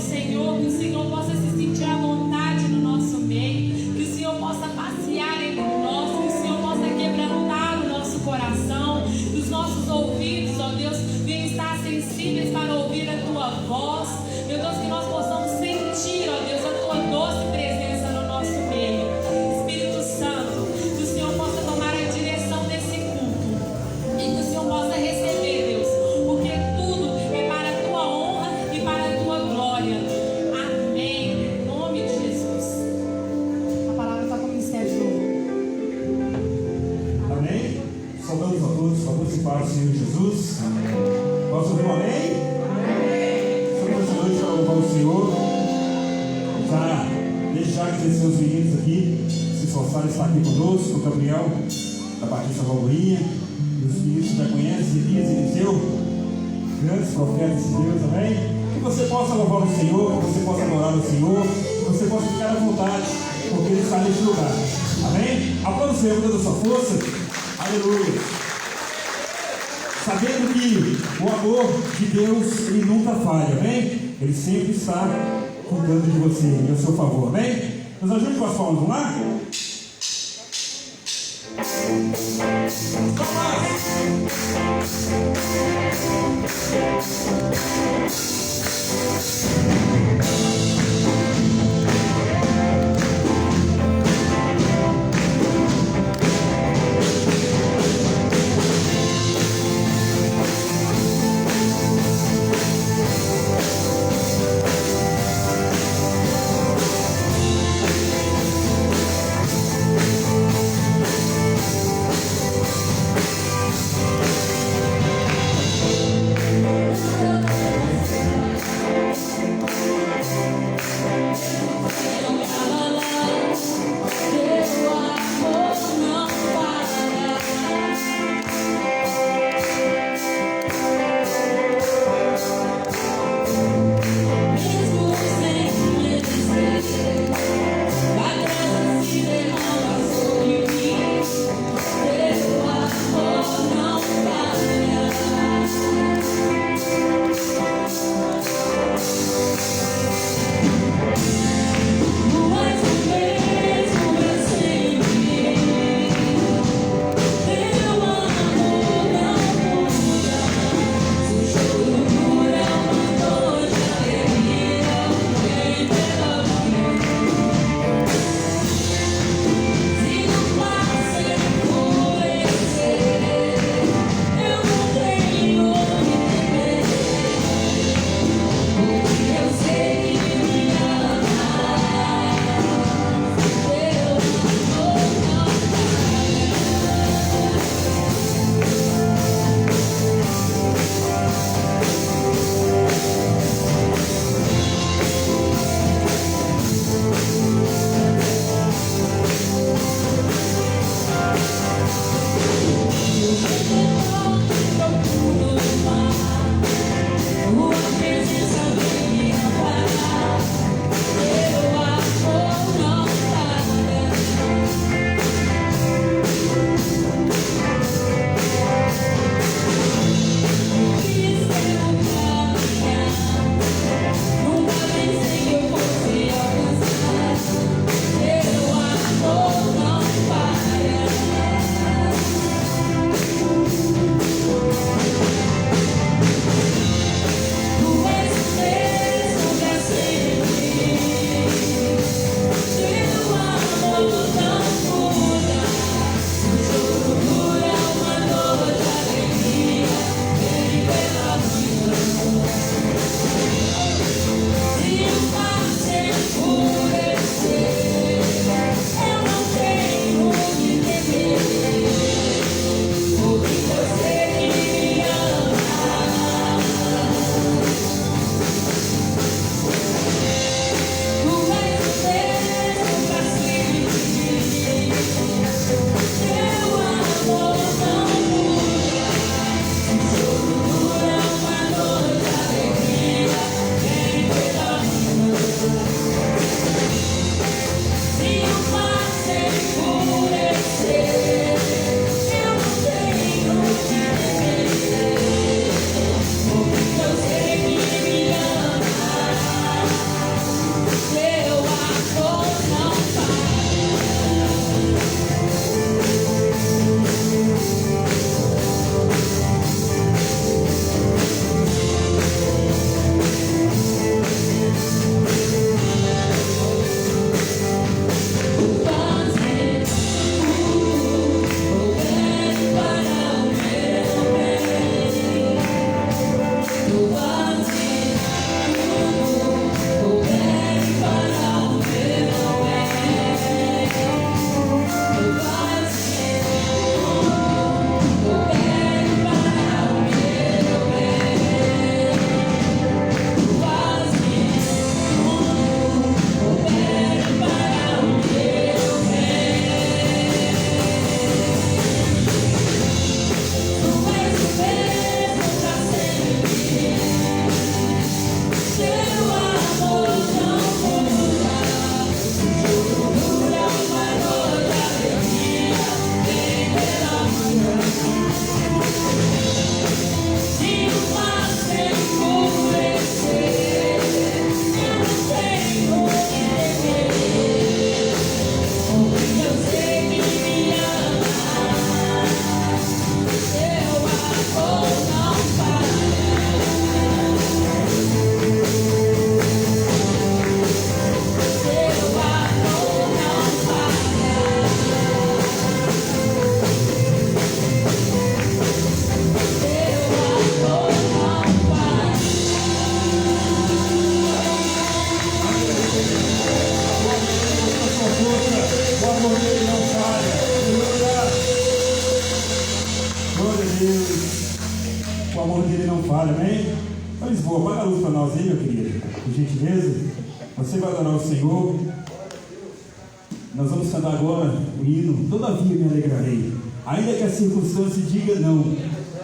Senhor, que o Senhor possa se sentir à vontade no nosso meio, que o Senhor possa passear entre nós, que o Senhor possa quebrantar o nosso coração, que os nossos ouvidos, ó Deus, venham estar sensíveis para ouvir a Tua voz. Meu Deus, que nós possamos sentir, ó Deus, a Tua doce presença no nosso meio. Espírito Santo, que o Senhor possa tomar a direção desse culto e que o Senhor possa receber, Deus, porque tudo é para a Tua honra e para a Tua glória. Amém. Em nome de Jesus. A palavra está com o ministério de novo. Amém? Saudamos a todos, com a doce paz do Senhor Jesus. Posso ouvir um amém? Estamos essa noite para louvar o Senhor. Já deixar que seus meninos aqui se esforçarem estar aqui conosco, o Gabriel da Batista Valdorinha, os meninos que já conhecem, Elias e Eliseu, grandes profetas de Deus, amém? Que você possa louvar o Senhor, que você possa adorar o Senhor, que você possa ficar à vontade, porque Ele está neste lugar, amém? Aplauda o Senhor com toda a sua força, aleluia. Sabendo que o amor de Deus, Ele nunca falha, amém? Ele sempre está cuidando de você e ao seu favor, amém? Nos ajude com as palmas, vamos lá? Vamos lá! Por gentileza, você vai adorar o Senhor. Nós vamos cantar agora o hino Todavia me alegrarei. Ainda que a circunstância diga não,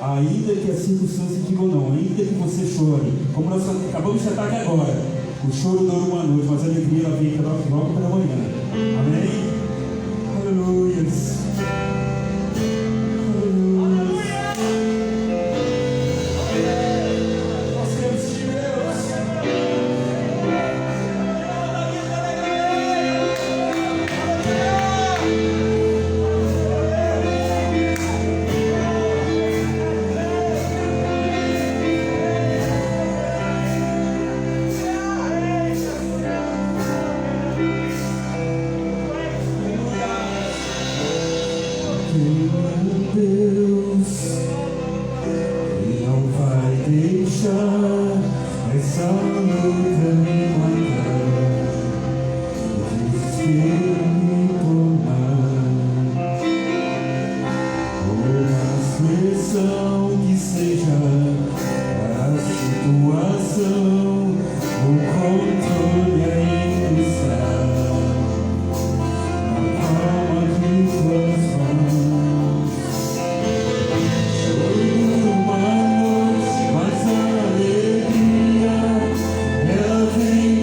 ainda que a circunstância diga não, ainda que você chore, como nós acabamos de cantar aqui agora, o choro dura uma noite, mas a alegria ela vem logo pela manhã. Amém? Aleluia. Ela vem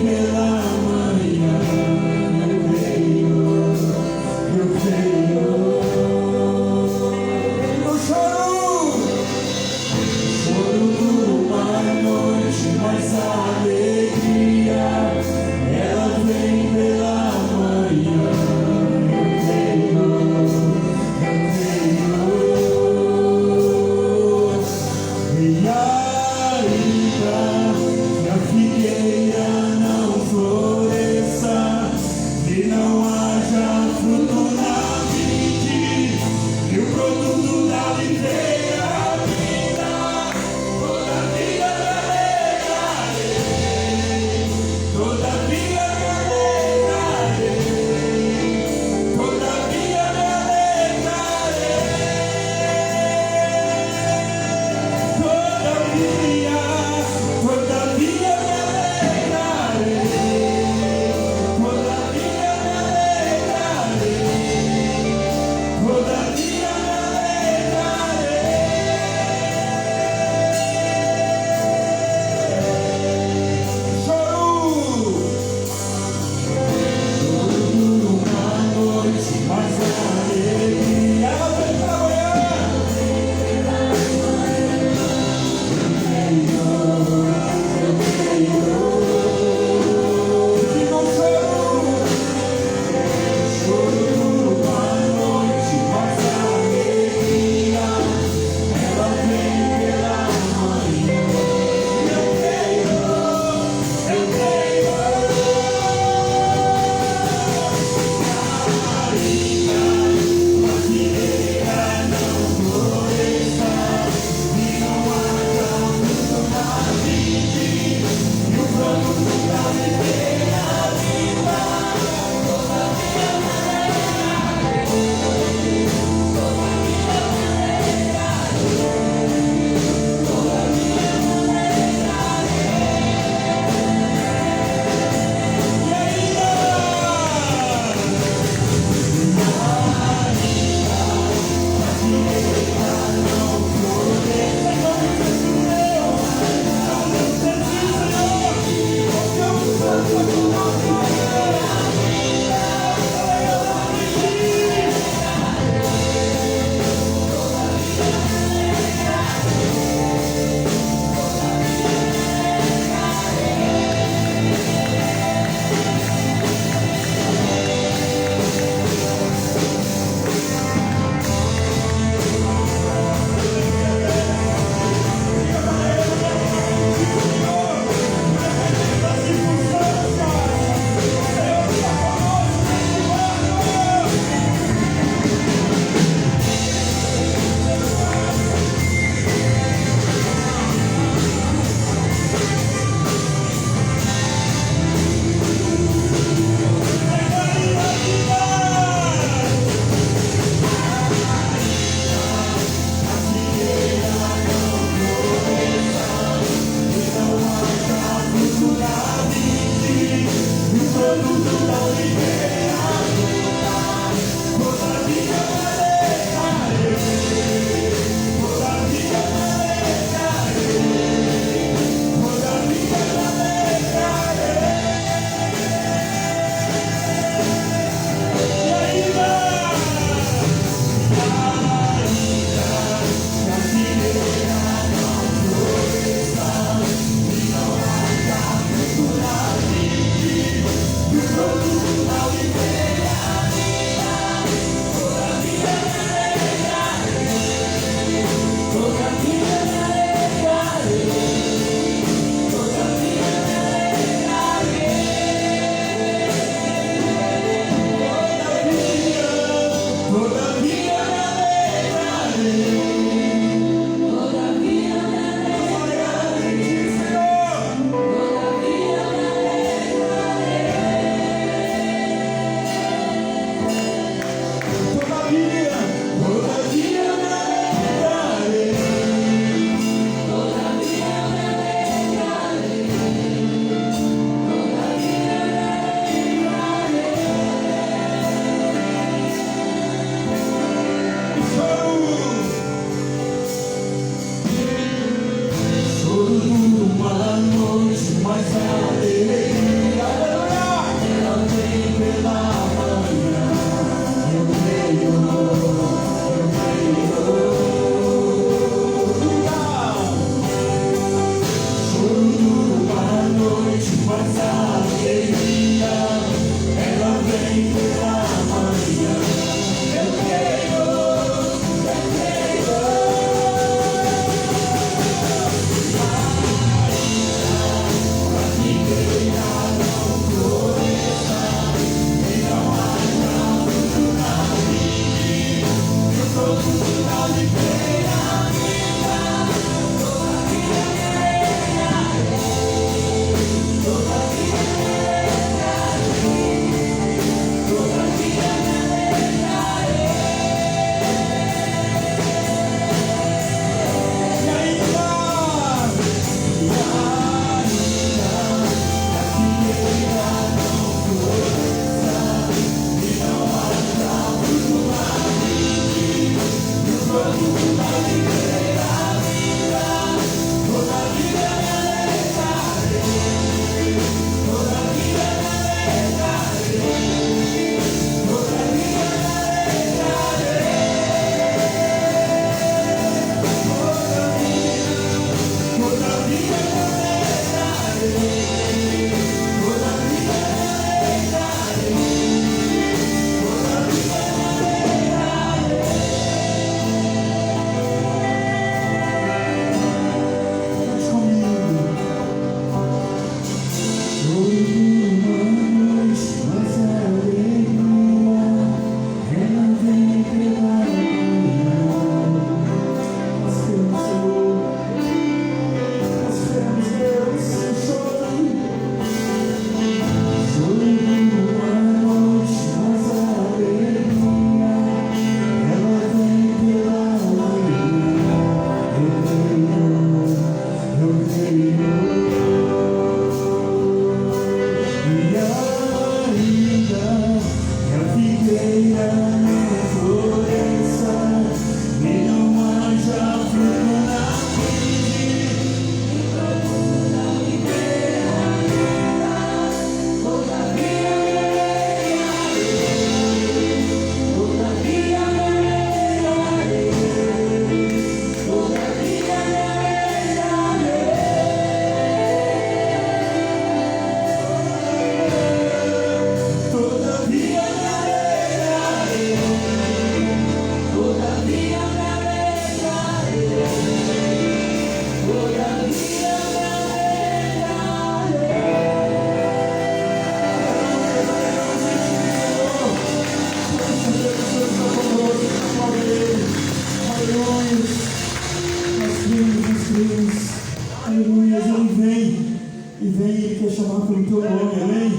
abençoar pelo teu nome, amém?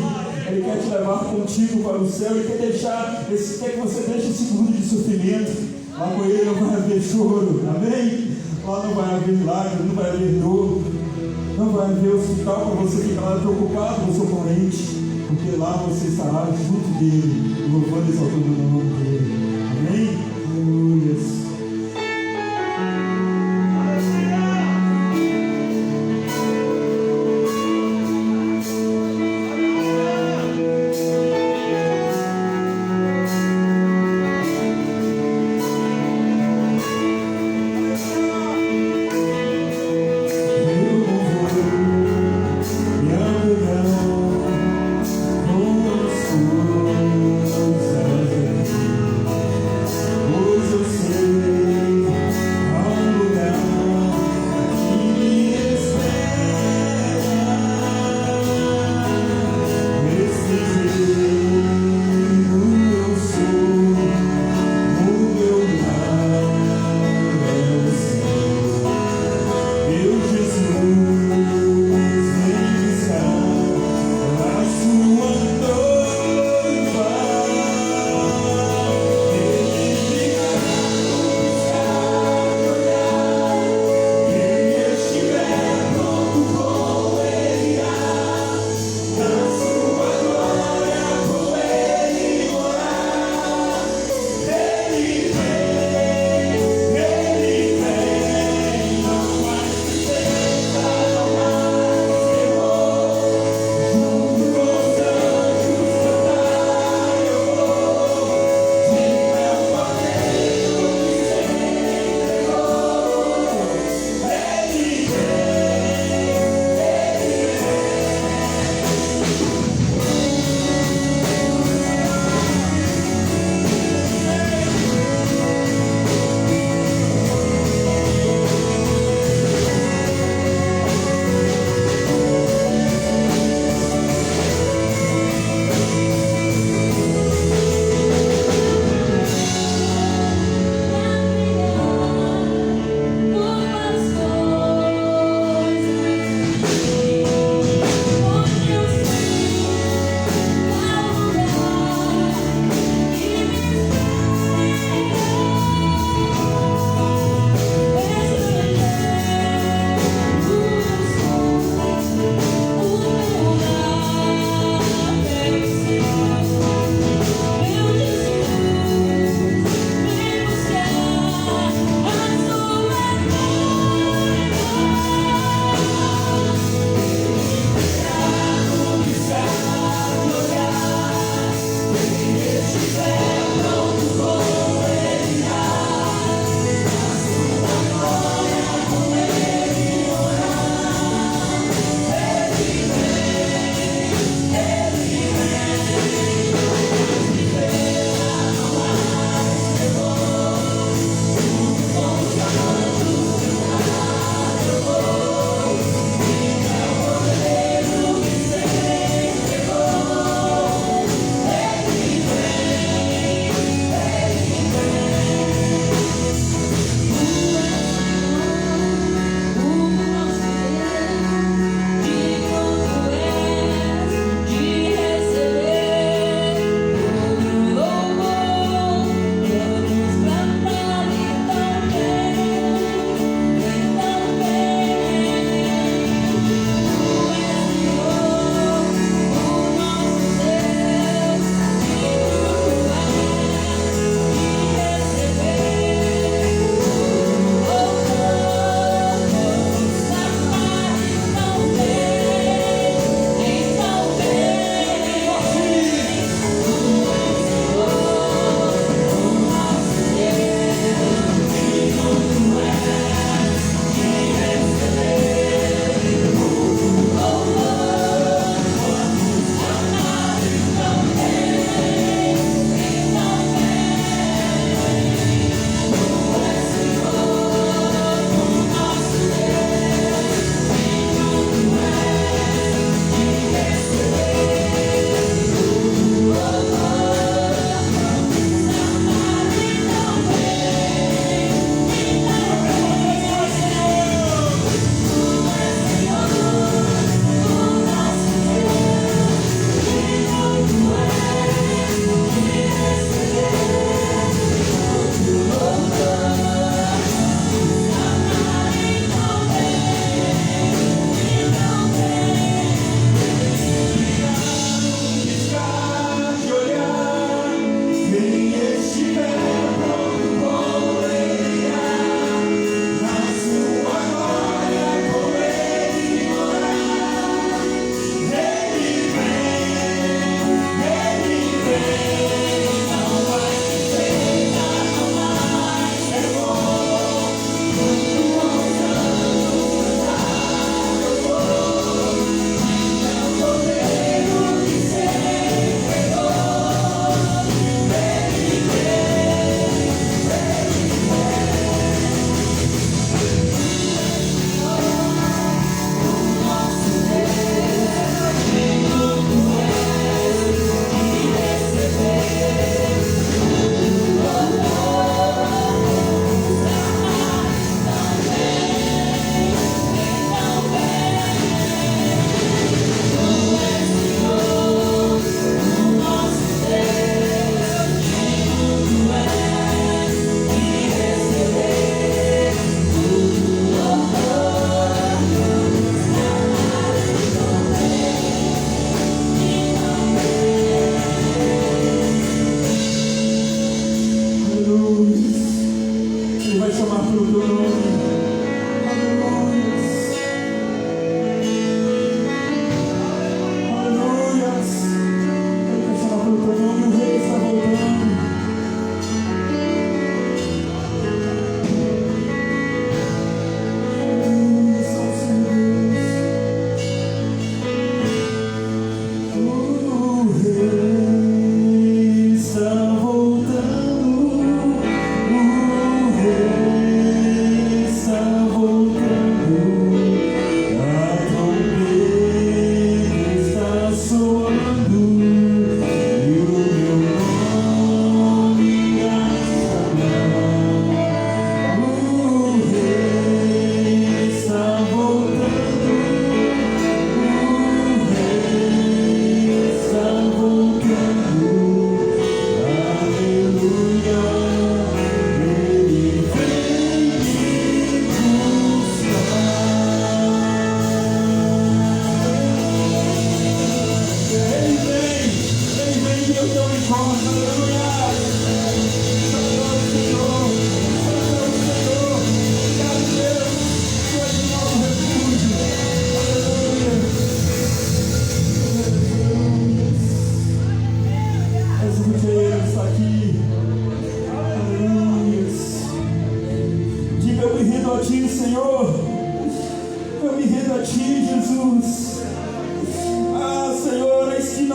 Ele quer te levar contigo para o céu, Ele quer que você deixe esse mundo de sofrimento. Lá com Ele não vai haver choro, amém? Lá não vai haver lágrimas, não vai haver dor, não vai haver hospital para você ficar lá preocupado com o seu parente, porque lá você estará junto dele, louvando e exaltando o nome dele, amém? Aleluia.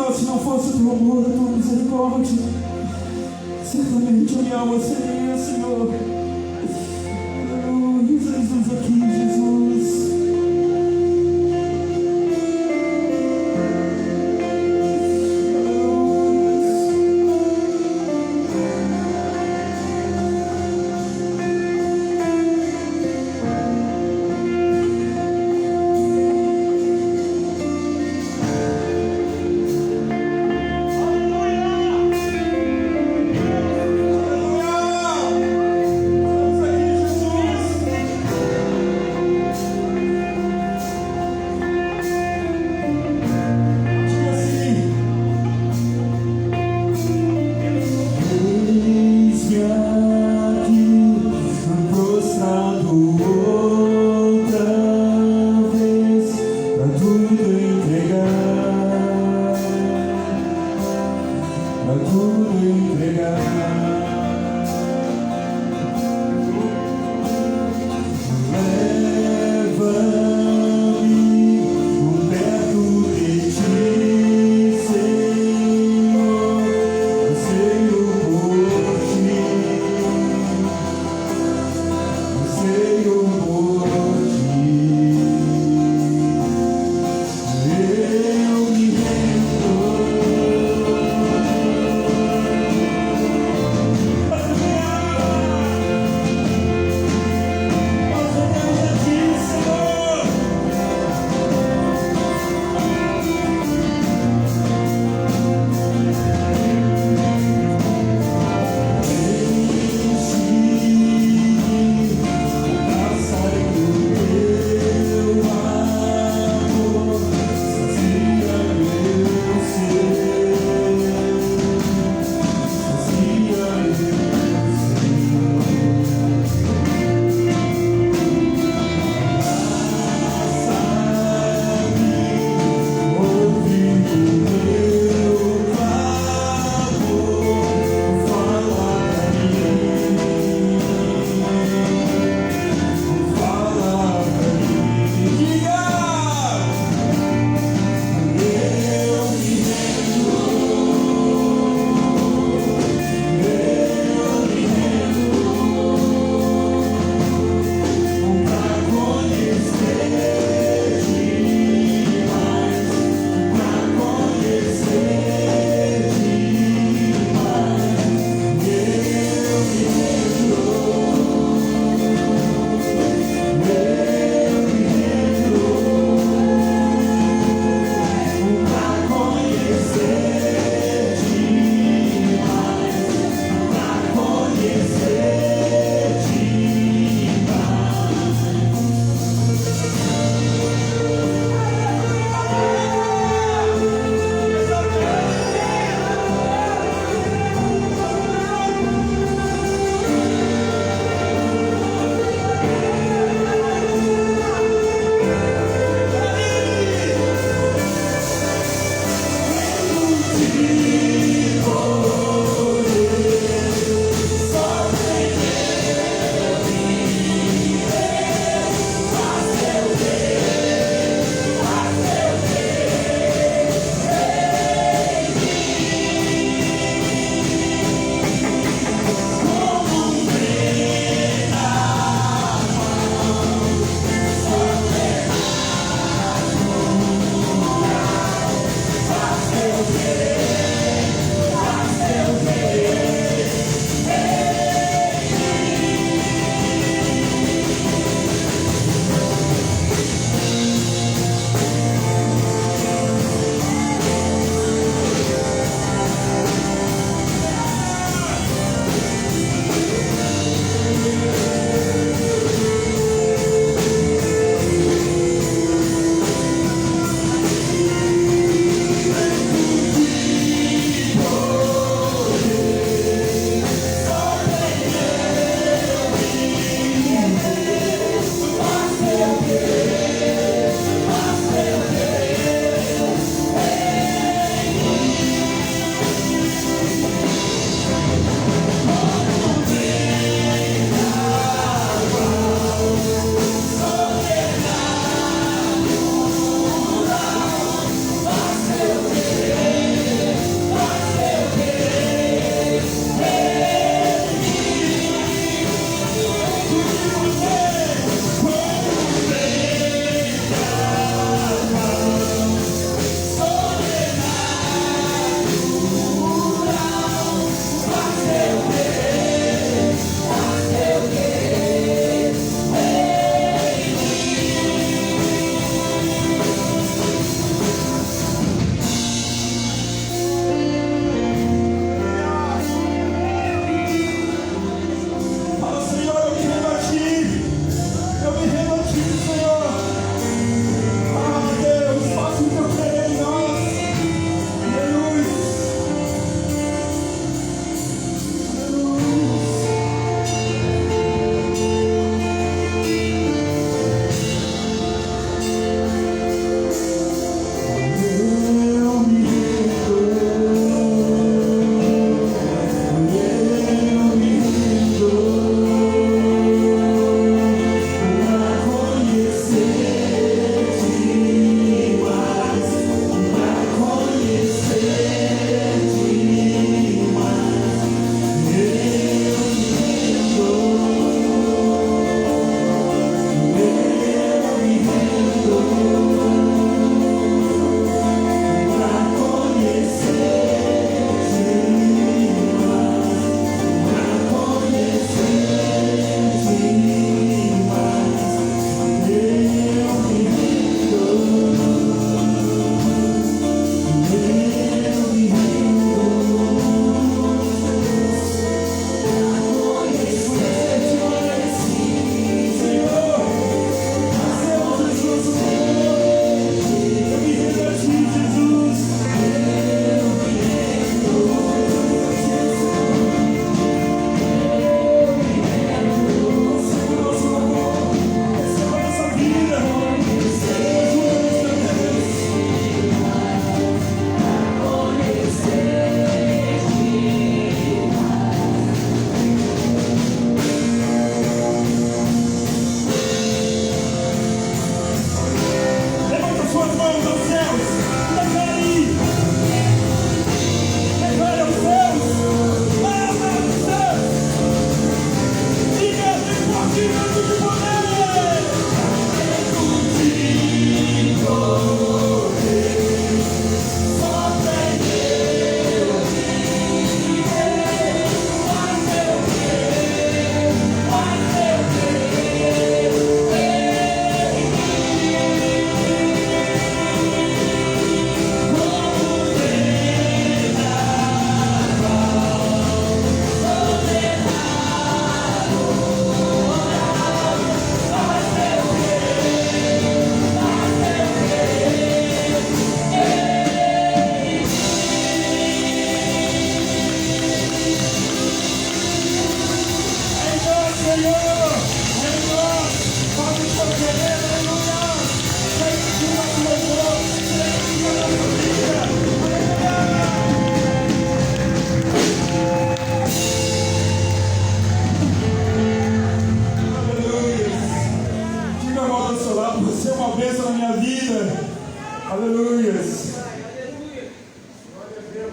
Senhor, se não fosse o teu amor, a tua misericórdia, certamente eu me alma seria, Senhor. Aleluia, Jesus aqui, Jesus.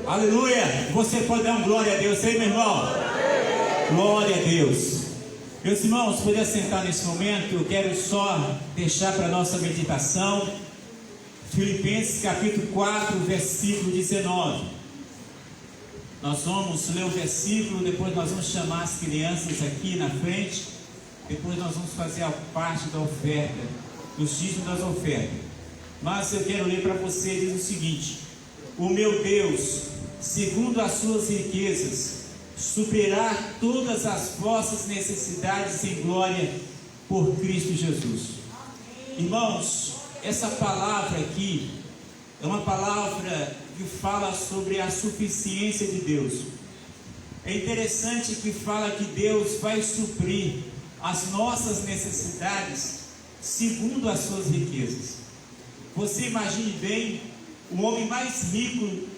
Aleluia. Você pode dar um glória a Deus aí, meu irmão? Glória a Deus. Meus irmãos, se puder sentar nesse momento, eu quero só deixar para a nossa meditação Filipenses capítulo 4, versículo 19. Nós vamos ler o versículo, depois nós vamos chamar as crianças aqui na frente, depois nós vamos fazer a parte da oferta, dos dízimos das ofertas. Mas eu quero ler para você, diz o seguinte: o meu Deus, segundo as suas riquezas, suprirá todas as vossas necessidades em glória por Cristo Jesus. Irmãos, essa palavra aqui é uma palavra que fala sobre a suficiência de Deus. É interessante que fala que Deus vai suprir as nossas necessidades segundo as suas riquezas. Você imagine bem, o homem mais rico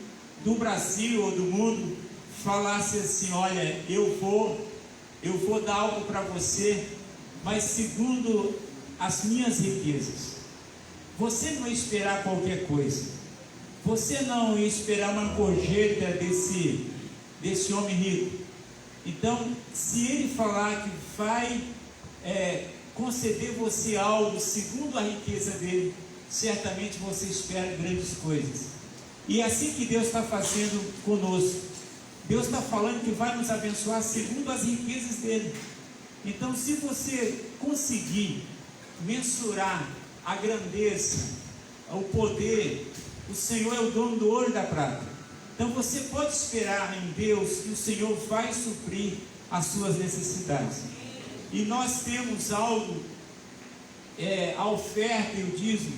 do Brasil ou do mundo falasse assim: olha, eu vou dar algo para você, mas segundo as minhas riquezas. Você não ia esperar qualquer coisa. Você não ia esperar uma gorjeta desse homem rico. Então, se ele falar que vai conceder você algo segundo a riqueza dele, certamente você espera grandes coisas. E é assim que Deus está fazendo conosco. Deus está falando que vai nos abençoar segundo as riquezas dele. Então, se você conseguir mensurar a grandeza, o poder, o Senhor é o dono do ouro e da prata. Então você pode esperar em Deus que o Senhor vai suprir as suas necessidades. E nós temos algo, a oferta e o dízimo.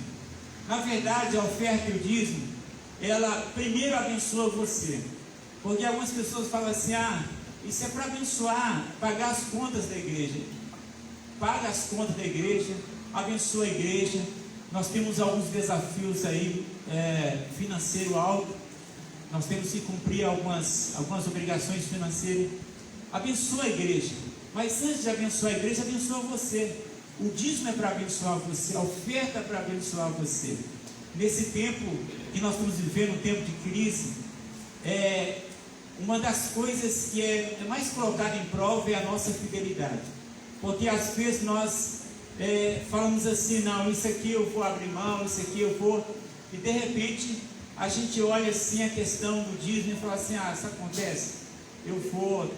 Na verdade, a oferta e o dízimo, ela primeiro abençoa você. Porque algumas pessoas falam assim: isso é para abençoar, pagar as contas da igreja. Paga as contas da igreja, abençoa a igreja. Nós temos alguns desafios aí, financeiro alto. Nós temos que cumprir algumas obrigações financeiras. Abençoa a igreja. Mas antes de abençoar a igreja, abençoa você. O dízimo é para abençoar você, a oferta é para abençoar você. Nesse tempo que nós estamos vivendo, um tempo de crise, uma das coisas que é mais colocada em prova é a nossa fidelidade. Porque às vezes nós falamos assim: não, isso aqui eu vou abrir mão, isso aqui eu vou, e de repente a gente olha assim a questão do dízimo e fala assim: isso acontece,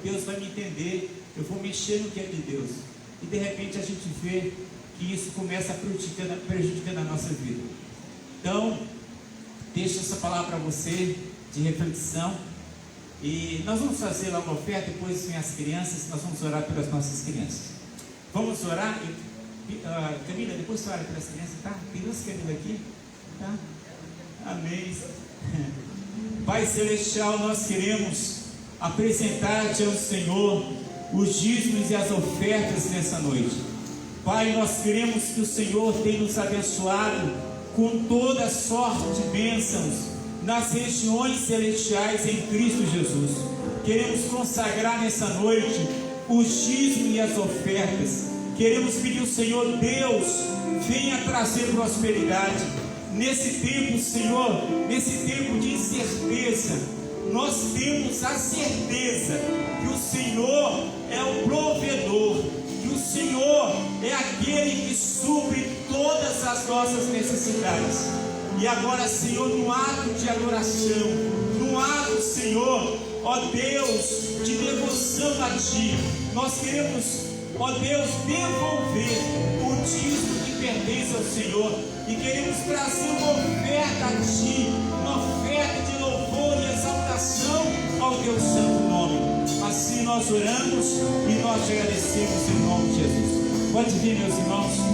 Deus vai me entender, eu vou mexer no que é de Deus. E de repente a gente vê que isso começa prejudicando a nossa vida. Então, deixo essa palavra para você de reflexão. E nós vamos fazer lá uma oferta, depois vem as crianças, nós vamos orar pelas nossas crianças. Vamos orar? Camila, depois você ora pelas crianças, tá? Tem duas Camila aqui, tá? Amém. Pai Celestial, nós queremos apresentar-te ao Senhor os dízimos e as ofertas nessa noite. Pai, nós queremos que o Senhor tenha nos abençoado com toda sorte de bênçãos nas regiões celestiais em Cristo Jesus. Queremos consagrar nessa noite os dízimos e as ofertas. Queremos pedir ao Senhor, Deus, venha trazer prosperidade nesse tempo, Senhor, nesse tempo de incerteza. Nós temos a certeza que o Senhor é o provedor, que o Senhor é aquele que supre todas as nossas necessidades. E agora, Senhor, no ato de adoração, no ato, Senhor, ó Deus, de devoção a Ti, nós queremos, ó Deus, devolver o dízimo que pertence ao Senhor, e queremos trazer uma oferta a Ti, uma oferta de louvor e exaltação ao Teu santo nome. Assim nós oramos e nós te agradecemos em nome de Jesus. Pode vir, meus irmãos.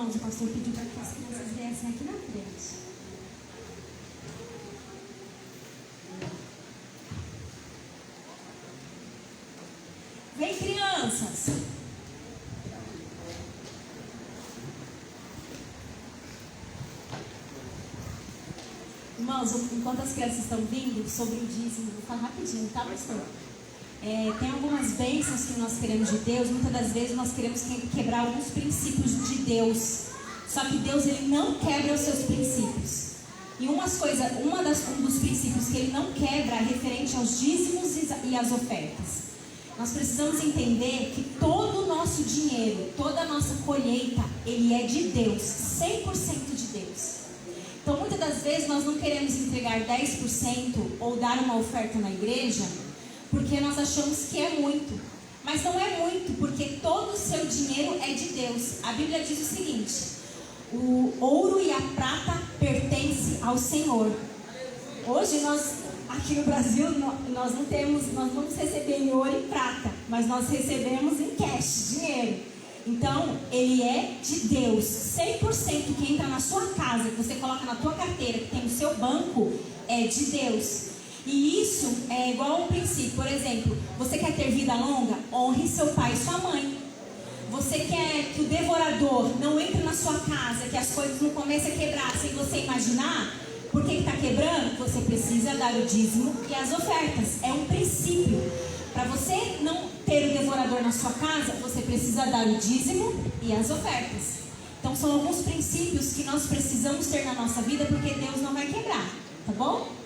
Irmãos, o pastor pediu para que as crianças viessem aqui na frente. Vem, crianças! Irmãos, enquanto as crianças estão vindo, sobre o dízimo, vou falar rapidinho, tá, pastor? Tem algumas bênçãos que nós queremos de Deus. Muitas das vezes nós queremos quebrar alguns princípios de Deus. Só que Deus, ele não quebra os seus princípios. E um dos princípios que ele não quebra é referente aos dízimos e às ofertas. Nós precisamos entender que todo o nosso dinheiro, toda a nossa colheita, ele é de Deus, 100% de Deus. Então, muitas das vezes nós não queremos entregar 10% ou dar uma oferta na igreja, porque nós achamos que é muito. Mas não é muito, porque todo o seu dinheiro é de Deus. A Bíblia diz o seguinte: o ouro e a prata pertencem ao Senhor. Hoje nós, aqui no Brasil, nós não vamos receber em ouro e prata, mas nós recebemos em cash, dinheiro. Então, ele é de Deus. 100% que entra na sua casa, que você coloca na tua carteira, que tem no seu banco, é de Deus. E isso é igual a um princípio. Por exemplo, você quer ter vida longa? Honre seu pai e sua mãe. Você quer que o devorador não entre na sua casa, que as coisas não comecem a quebrar sem você imaginar? Por que está quebrando? Você precisa dar o dízimo e as ofertas. É um princípio. Para você não ter o devorador na sua casa, você precisa dar o dízimo e as ofertas. Então são alguns princípios que nós precisamos ter na nossa vida, porque Deus não vai quebrar, tá bom?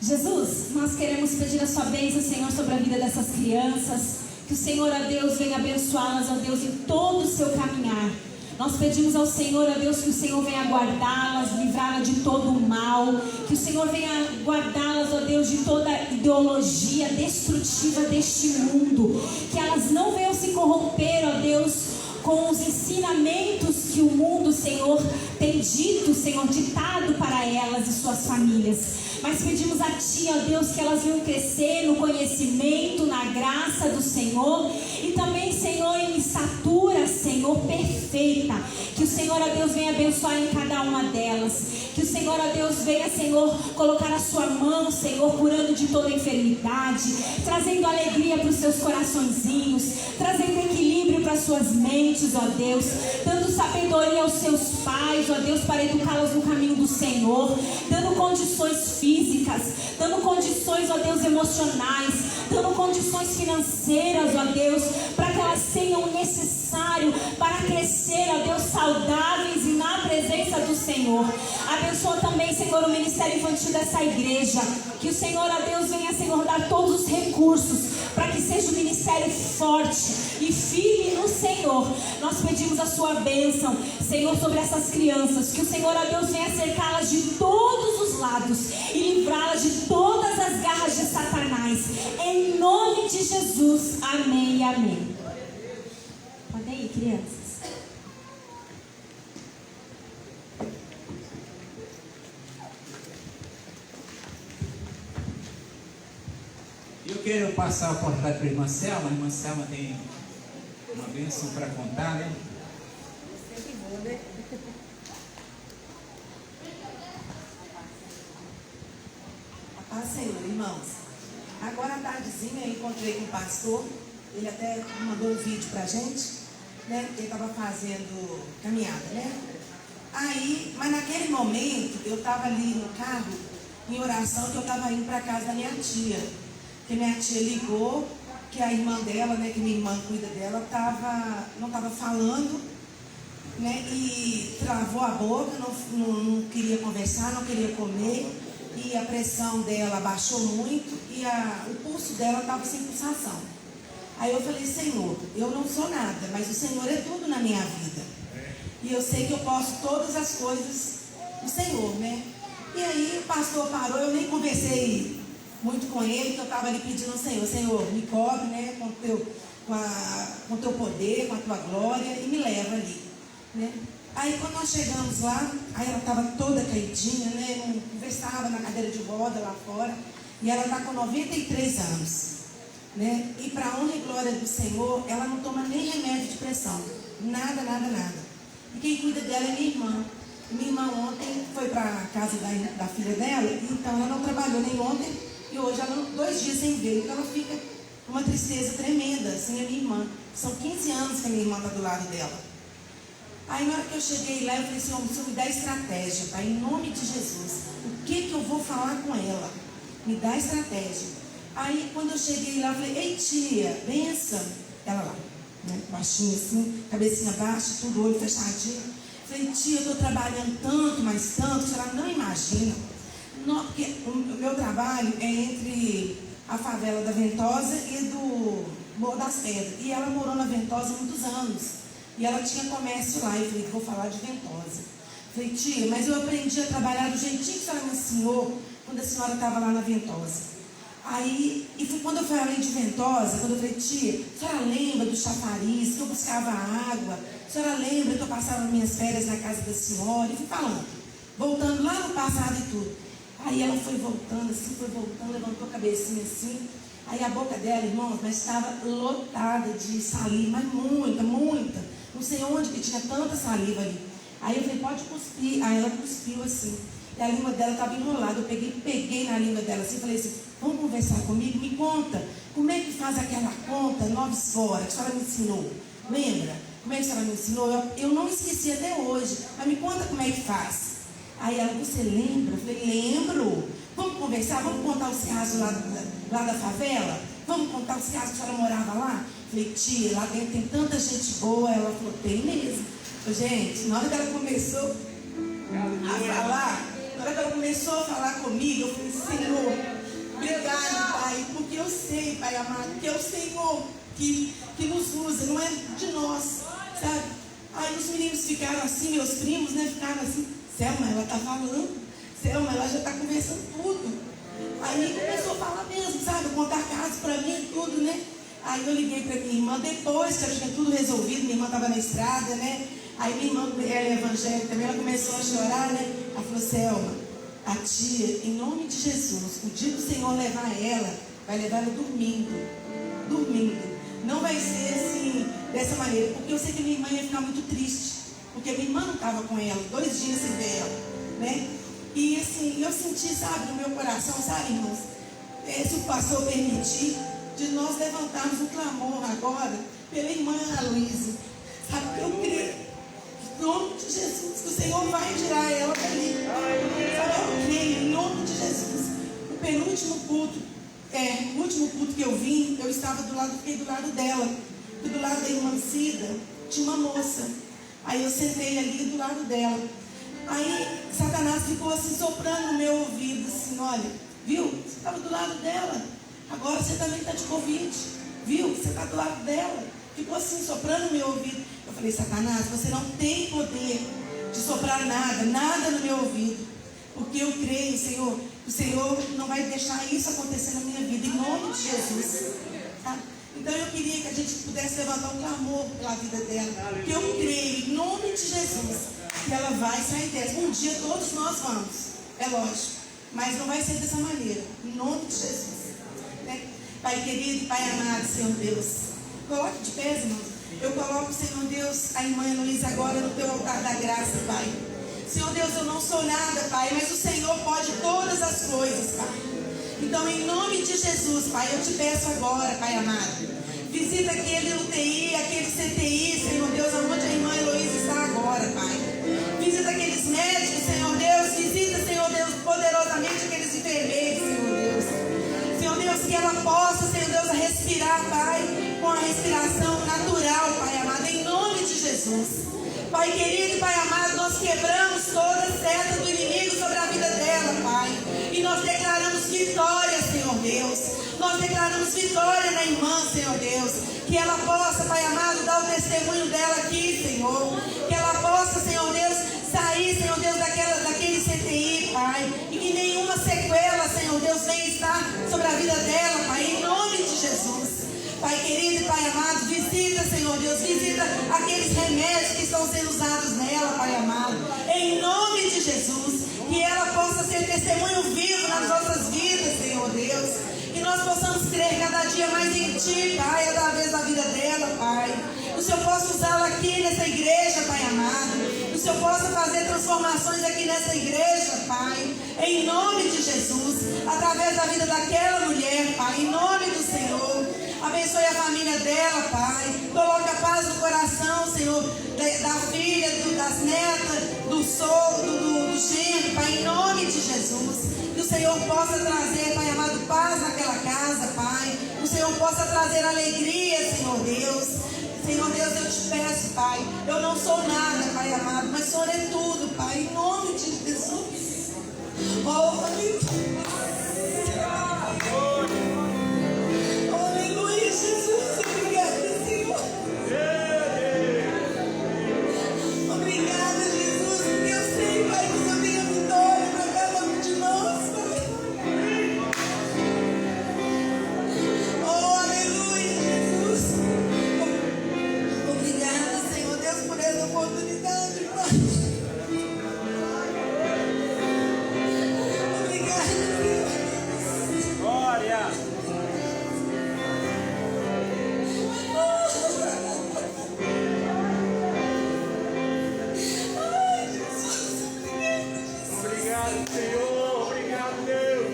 Jesus, nós queremos pedir a sua bênção, Senhor, sobre a vida dessas crianças. Que o Senhor, ó Deus, venha abençoá-las, ó Deus, em todo o seu caminhar. Nós pedimos ao Senhor, ó Deus, que o Senhor venha guardá-las, livrá-las de todo o mal. Que o Senhor venha guardá-las, ó Deus, de toda ideologia destrutiva deste mundo. Que elas não venham se corromper, ó Deus, com os ensinamentos que o mundo, Senhor, tem dito, Senhor, ditado para elas e suas famílias. Mas pedimos a Ti, ó Deus, que elas venham crescer no conhecimento, na graça do Senhor. E também, Senhor, em estatura, Senhor, perfeita. Que o Senhor, ó Deus, venha abençoar em cada uma delas. Que o Senhor, ó Deus, venha, Senhor, colocar a sua mão, Senhor, curando de toda enfermidade, trazendo alegria para os seus coraçõezinhos, trazendo equilíbrio para as suas mentes, ó Deus, dando sabedoria aos seus pais, ó Deus, para educá-los no caminho do Senhor, dando condições físicas, dando condições, ó Deus, emocionais, dando condições financeiras, ó Deus, para que elas tenham o necessário para crescer, ó Deus, saudáveis e na presença do Senhor. Abençoa também, Senhor, o ministério infantil dessa igreja. Que o Senhor, ó Deus, venha, Senhor, dar todos os recursos para que seja um ministério forte e firme no Senhor. Nós pedimos a sua bênção, Senhor, sobre essas crianças. Que o Senhor, ó Deus, venha cercá-las de todos os lados e livrá-las de todas as garras de Satanás. Em nome de Jesus. Amém e amém. Podem ir, crianças. Eu quero passar a oportunidade para a irmã Selma. A irmã Selma tem uma bênção para contar, né? A paz, Senhor, irmãos. Agora à tardezinha eu encontrei com o pastor. Ele até mandou um vídeo pra gente, né? Ele estava fazendo caminhada, né? Aí, mas naquele momento eu estava ali no carro em oração, que eu estava indo para casa da minha tia. Que minha tia ligou, que a irmã dela, né, que minha irmã cuida dela, não estava falando, né, e travou a boca, não queria conversar, não queria comer, e a pressão dela baixou muito, e o pulso dela estava sem pulsação. Aí eu falei: Senhor, eu não sou nada, mas o Senhor é tudo na minha vida. E eu sei que eu posso todas as coisas do Senhor, né? E aí o pastor parou, eu nem conversei muito com ele, que eu estava ali pedindo ao Senhor: Senhor, me cobre, né, com teu poder, com a tua glória, e me leva ali, né? Aí quando nós chegamos lá, aí ela estava toda caidinha, né, não conversava na cadeira de roda lá fora, e ela está com 93 anos. né? E para a honra e glória do Senhor, ela não toma nem remédio de pressão. Nada, nada, nada. E quem cuida dela é minha irmã. Minha irmã ontem foi para a casa da filha dela, então ela não trabalhou nem ontem e hoje ela 2 dias sem ver. Então ela fica com uma tristeza tremenda, sem a minha irmã. São 15 anos que a minha irmã está do lado dela. Aí na hora que eu cheguei lá, eu falei, Senhor, o Senhor me dá estratégia, Pai, em nome de Jesus. O que eu vou falar com ela? Me dá estratégia. Aí quando eu cheguei lá, eu falei, ei tia, benção. Ela lá, né, baixinha assim, cabecinha baixa, tudo olho fechadinho. Falei, tia, eu estou trabalhando tanto, mas tanto, a senhora não imagina. Não, porque o meu trabalho é entre a favela da Ventosa e do Morro das Pedras. E ela morou na Ventosa há muitos anos. E ela tinha comércio lá. Eu falei, vou falar de Ventosa. Falei, tia, mas eu aprendi a trabalhar do jeitinho que a senhora me ensinou quando a senhora estava lá na Ventosa. Aí, e foi quando eu falei de Ventosa, quando eu falei, tia, a senhora lembra do chafariz, que eu buscava água? A senhora lembra que eu passava minhas férias na casa da senhora? E fui falando, voltando lá no passado e tudo. Aí ela foi voltando assim, levantou a cabecinha assim. Aí a boca dela, irmãos, mas estava lotada de saliva, mas muita, muita. Não sei onde que tinha tanta saliva ali. Aí eu falei, pode cuspir. Aí ela cuspiu assim. E a língua dela estava enrolada. Eu peguei na língua dela assim e falei assim, vamos conversar comigo? Me conta, como é que faz aquela conta 9 fora que a senhora me ensinou? Lembra? Como é que a senhora me ensinou? Eu não esqueci até hoje, mas me conta como é que faz. Aí ela, você lembra? Eu falei, lembro. Vamos conversar? Vamos contar os casos lá da favela? Vamos contar os casos que a senhora morava lá? Eu falei, tia, lá dentro tem tanta gente boa. Ela falou, tem mesmo. Eu, gente, na hora que ela começou a falar comigo, eu falei, Senhor, obrigado, Pai, porque eu sei, Pai amado, que é o Senhor que nos usa, não é de nós, sabe? Aí os meninos ficaram assim, meus primos, né, ficaram assim, Selma, ela está falando, Selma, ela já está conversando tudo. Aí começou a falar mesmo, sabe, contar casos para mim e tudo, né? Aí eu liguei para minha irmã, depois que eu tinha tudo resolvido, minha irmã estava na estrada, né? Aí minha irmã, ela é evangélica também, ela começou a chorar, né? Ela falou, Selma, a tia, em nome de Jesus, o dia que o Senhor levar ela, vai levar ela dormindo. Não vai ser assim, dessa maneira, porque eu sei que minha irmã ia ficar muito triste, porque minha irmã não estava com ela, 2 dias sem ver ela, né? E assim, eu senti, sabe, no meu coração, sabe, irmãos, se o pastor permitir, de nós levantarmos um clamor agora pela irmã Luísa, sabe, porque eu creio. Em nome de Jesus, que o Senhor vai tirar ela dali. Eu creio, em nome de Jesus. O penúltimo culto, o último culto que eu vim, eu fiquei do lado dela. E do lado da irmã Cida, tinha uma moça. Aí eu sentei ali do lado dela. Aí Satanás ficou assim, soprando no meu ouvido, assim, olha, viu? Você estava do lado dela. Agora você também está de Covid. Viu? Você está do lado dela. Ficou assim, soprando no meu ouvido. Eu falei, Satanás, você não tem poder de soprar nada no meu ouvido. Porque eu creio, Senhor, que o Senhor não vai deixar isso acontecer na minha vida, em nome de Jesus. Tá? Então eu queria que a gente pudesse levantar um clamor pela vida dela. Porque eu creio, em nome de Jesus, que ela vai sair dessa. Um dia todos nós vamos, é lógico. Mas não vai ser dessa maneira, em nome de Jesus. Né? Pai querido, Pai amado, Senhor Deus. Coloque de pé, irmãos. Eu coloco, Senhor Deus, a irmã Luísa agora no teu altar da graça, Pai. Senhor Deus, eu não sou nada, Pai, mas o Senhor pode todas as coisas, Pai. Então, em nome de Jesus, Pai, eu te peço agora, Pai amado, visita aquele UTI, aquele CTI, Senhor Deus, onde a irmã Luísa está agora, Pai. Visita aqueles médicos, Senhor Deus, visita, Senhor Deus, poderosamente aqueles enfermeiros, Senhor Deus. Senhor Deus, que ela possa, Senhor Deus, respirar, Pai, com a respiração natural, Pai amado, em nome de Jesus. Pai querido, Pai amado, nós quebramos toda a seta do inimigo sobre a vida dela, Pai. E nós declaramos vitória, Senhor Deus. Nós declaramos vitória na irmã, Senhor Deus. Que ela possa, Pai amado, dar o testemunho dela aqui, Senhor. Que ela possa, Senhor Deus, sair, Senhor Deus, daquele CTI, Pai. E que nenhuma sequela, Senhor Deus, venha estar sobre a vida dela, Pai. Em nome de Jesus. Pai querido e Pai amado, visita, Senhor Deus, visita aqueles remédios que estão sendo usados nela, Pai amado, em nome de Jesus, que ela possa ser testemunho vivo nas nossas vidas, Senhor Deus, e nós nós possamos crer cada dia mais em Ti, Pai, através da vida dela, Pai. Que o Senhor possa usá-la aqui nessa igreja, Pai amado. Que o Senhor possa fazer transformações aqui nessa igreja, Pai. Em nome de Jesus, através da vida daquela mulher, Pai, em nome do Senhor. Abençoe a família dela, Pai. Coloque a paz no coração, Senhor, da filha, das netas, do sogro, do genro, Pai, em nome de Jesus. Que o Senhor possa trazer, Pai amado, paz naquela casa, Pai. Que o Senhor possa trazer alegria, Senhor Deus. Senhor Deus, eu te peço, Pai. Eu não sou nada, Pai amado, mas o Senhor é tudo, Pai, em nome de Jesus. Oh, aleluia. Aleluia, Jesus. Obrigada, Senhor. Obrigada, Jesus, porque eu sei, Pai, que o Senhor tem a vitória para cada um de nós, Pai. Oh, aleluia, Jesus. Obrigada, Senhor Deus, por essa oportunidade, Pai. Obrigada, Senhor. Glória! Ai, Jesus. Obrigado, Senhor. Obrigado, Deus.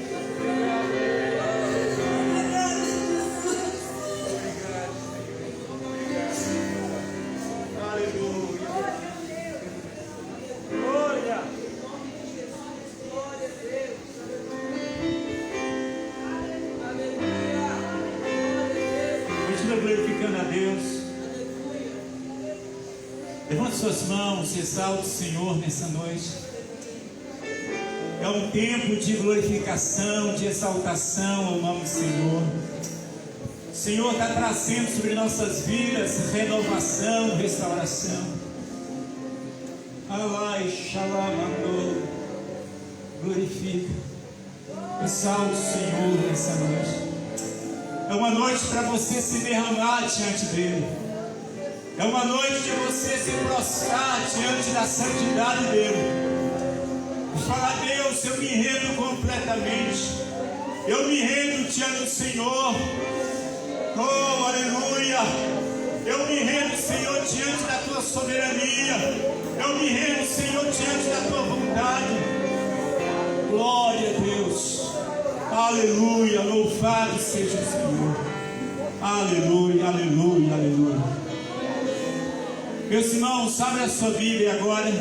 Obrigada, Jesus. Aleluia. Glória. Continua glorificando a Deus. Levante suas mãos, exalte o Senhor nessa noite. É um tempo de glorificação, de exaltação ao nome do Senhor. O Senhor está trazendo sobre nossas vidas renovação, restauração. Alai, Shalamando. Glorifica. Exalte o Senhor nessa noite. É uma noite para você se derramar diante dele. É uma noite de você se prostrar diante da santidade dele. E falar: Deus, eu me rendo completamente. Eu me rendo diante do Senhor. Oh, aleluia. Eu me rendo, Senhor, diante da tua soberania. Eu me rendo, Senhor, diante da tua vontade. Glória a Deus. Aleluia. Louvado seja o Senhor. Aleluia, aleluia, aleluia. Meus irmãos, abra a sua Bíblia agora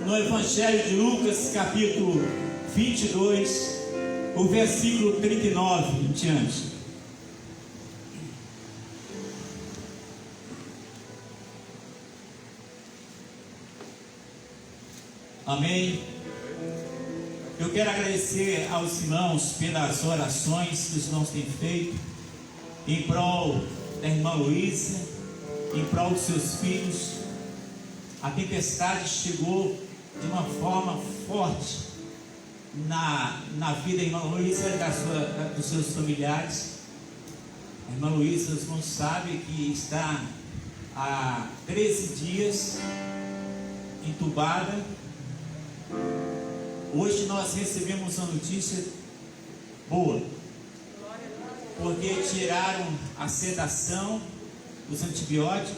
no Evangelho de Lucas, capítulo 22, o versículo 39 em diante. Amém. Eu quero agradecer aos irmãos pelas orações que os irmãos têm feito em prol da irmã Luísa, em prol dos seus filhos. A tempestade chegou de uma forma forte na vida da irmã Luísa e dos seus familiares. A irmã Luísa, os irmãos sabem que está há 13 dias entubada. Hoje nós recebemos uma notícia boa, porque tiraram a sedação, os antibióticos,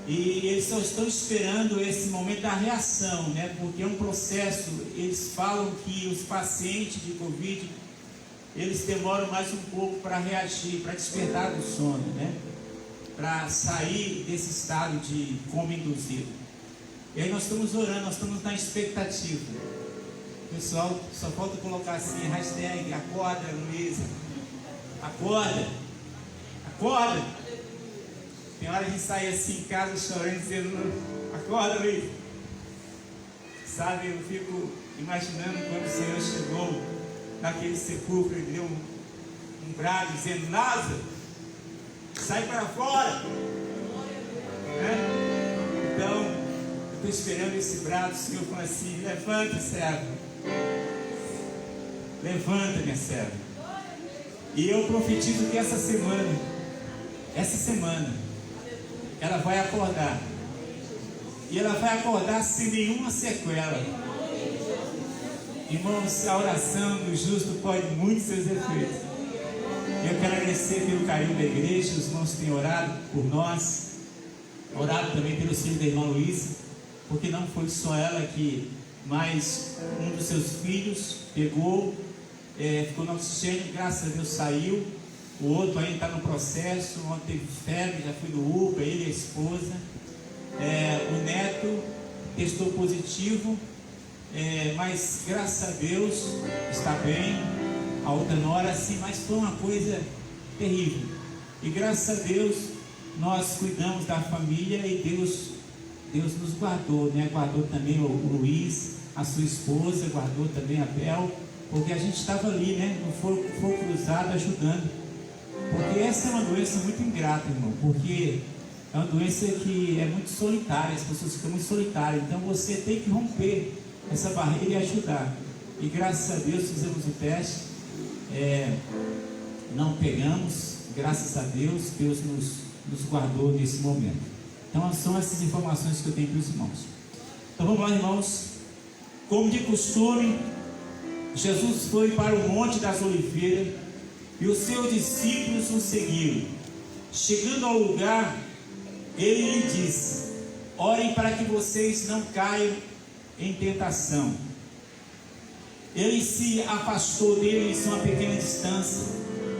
e eles só estão esperando esse momento da reação, né? Porque é um processo. Eles falam que os pacientes de Covid, eles demoram mais um pouco para reagir, para despertar do sono, né? Para sair desse estado de coma induzido. E aí nós estamos orando, nós estamos na expectativa. Pessoal, só falta colocar assim, hashtag acorda, Luísa. Acorda. Acorda. Tem hora de sair assim em casa chorando, dizendo: acorda, Luísa. Sabe, eu fico imaginando quando o Senhor chegou naquele sepulcro e deu um brado dizendo: Lázaro, sai para fora. Né? Então, estou esperando esse brado. O Senhor falou assim: levanta, serva. Levanta, minha serva. E eu profetizo que essa semana, ela vai acordar. E ela vai acordar sem nenhuma sequela. Irmãos, a oração do justo pode muito seus efeitos. Eu quero agradecer pelo carinho da igreja. Os irmãos têm orado por nós, orado também pelo filho da irmã Luísa, porque não foi só ela que, mas um dos seus filhos pegou, ficou no oxigênio, graças a Deus saiu. O outro ainda está no processo, ontem teve febre, já foi no UPA, ele e a esposa. O neto testou positivo, mas graças a Deus está bem. A outra nora sim, mas foi uma coisa terrível. E graças a Deus nós cuidamos da família e Deus nos guardou, né? Guardou também o Luiz, a sua esposa, guardou também a Bel, porque a gente estava ali, né? No fogo cruzado ajudando. Porque essa é uma doença muito ingrata, irmão, porque é uma doença que é muito solitária, as pessoas ficam muito solitárias. Então você tem que romper essa barreira e ajudar. E graças a Deus fizemos o teste, não pegamos, graças a Deus, Deus nos guardou nesse momento. Então são essas informações que eu tenho para os irmãos. Então vamos lá, irmãos. Como de costume, Jesus foi para o Monte das Oliveiras e os seus discípulos o seguiram. Chegando ao lugar, ele lhe disse: orem para que vocês não caiam em tentação. Ele se afastou deles uma pequena distância,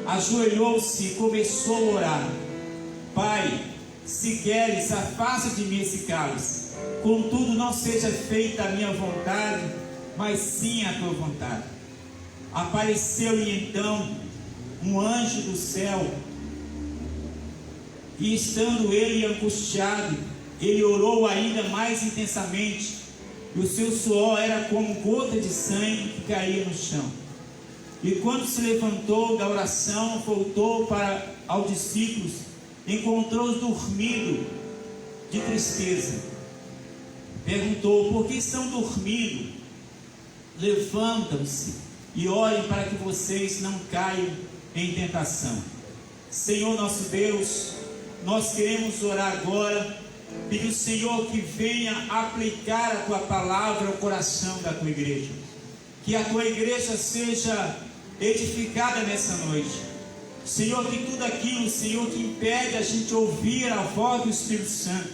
ajoelhou-se e começou a orar: Pai, se queres, afasta de mim esse cálice, contudo não seja feita a minha vontade, mas sim a tua vontade. Apareceu-lhe então um anjo do céu, e estando ele angustiado, ele orou ainda mais intensamente, e o seu suor era como gota de sangue que caía no chão. E quando se levantou da oração, voltou para aos discípulos, encontrou-os dormindo de tristeza. Perguntou: por que estão dormindo? Levantam-se e orem para que vocês não caiam em tentação. Senhor nosso Deus, nós queremos orar agora, pedir ao Senhor que venha aplicar a tua palavra ao coração da tua igreja, que a tua igreja seja edificada nessa noite. Senhor, que tudo aquilo, Senhor, que impede a gente ouvir a voz do Espírito Santo,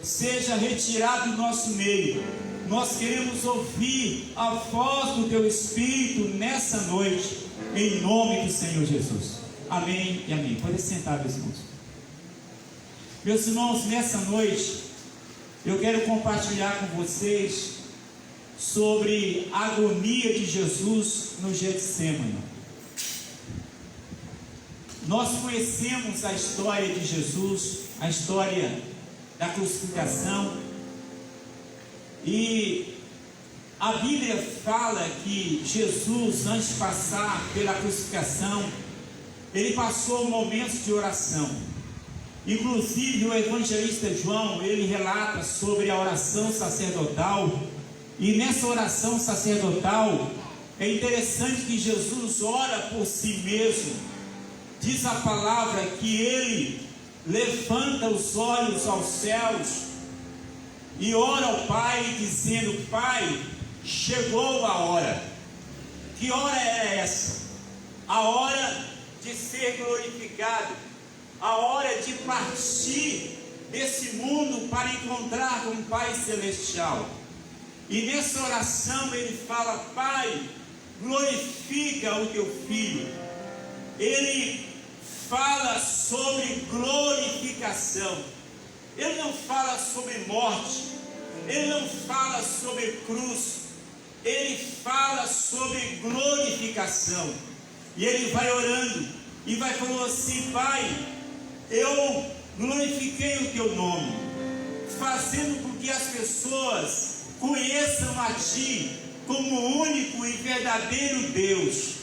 seja retirado do nosso meio. Nós queremos ouvir a voz do teu Espírito nessa noite, em nome do Senhor Jesus. Amém e amém. Pode sentar, meus irmãos. Meus irmãos, nessa noite eu quero compartilhar com vocês sobre a agonia de Jesus no Getsêmani. Nós conhecemos a história de Jesus, a história da crucificação, e a Bíblia fala que Jesus, antes de passar pela crucificação, ele passou momentos de oração. Inclusive o evangelista João, ele relata sobre a oração sacerdotal, e nessa oração sacerdotal é interessante que Jesus ora por si mesmo. Diz a palavra que ele levanta os olhos aos céus e ora ao Pai, dizendo: Pai, chegou a hora. Que hora era essa? A hora de ser glorificado, a hora de partir desse mundo para encontrar com o Pai Celestial. E nessa oração ele fala: Pai, glorifica o teu Filho. Ele fala sobre glorificação. Ele não fala sobre morte, ele não fala sobre cruz, ele fala sobre glorificação. E ele vai orando e vai falando assim: Pai, eu glorifiquei o teu nome, fazendo com que as pessoas conheçam a ti como o único e verdadeiro Deus.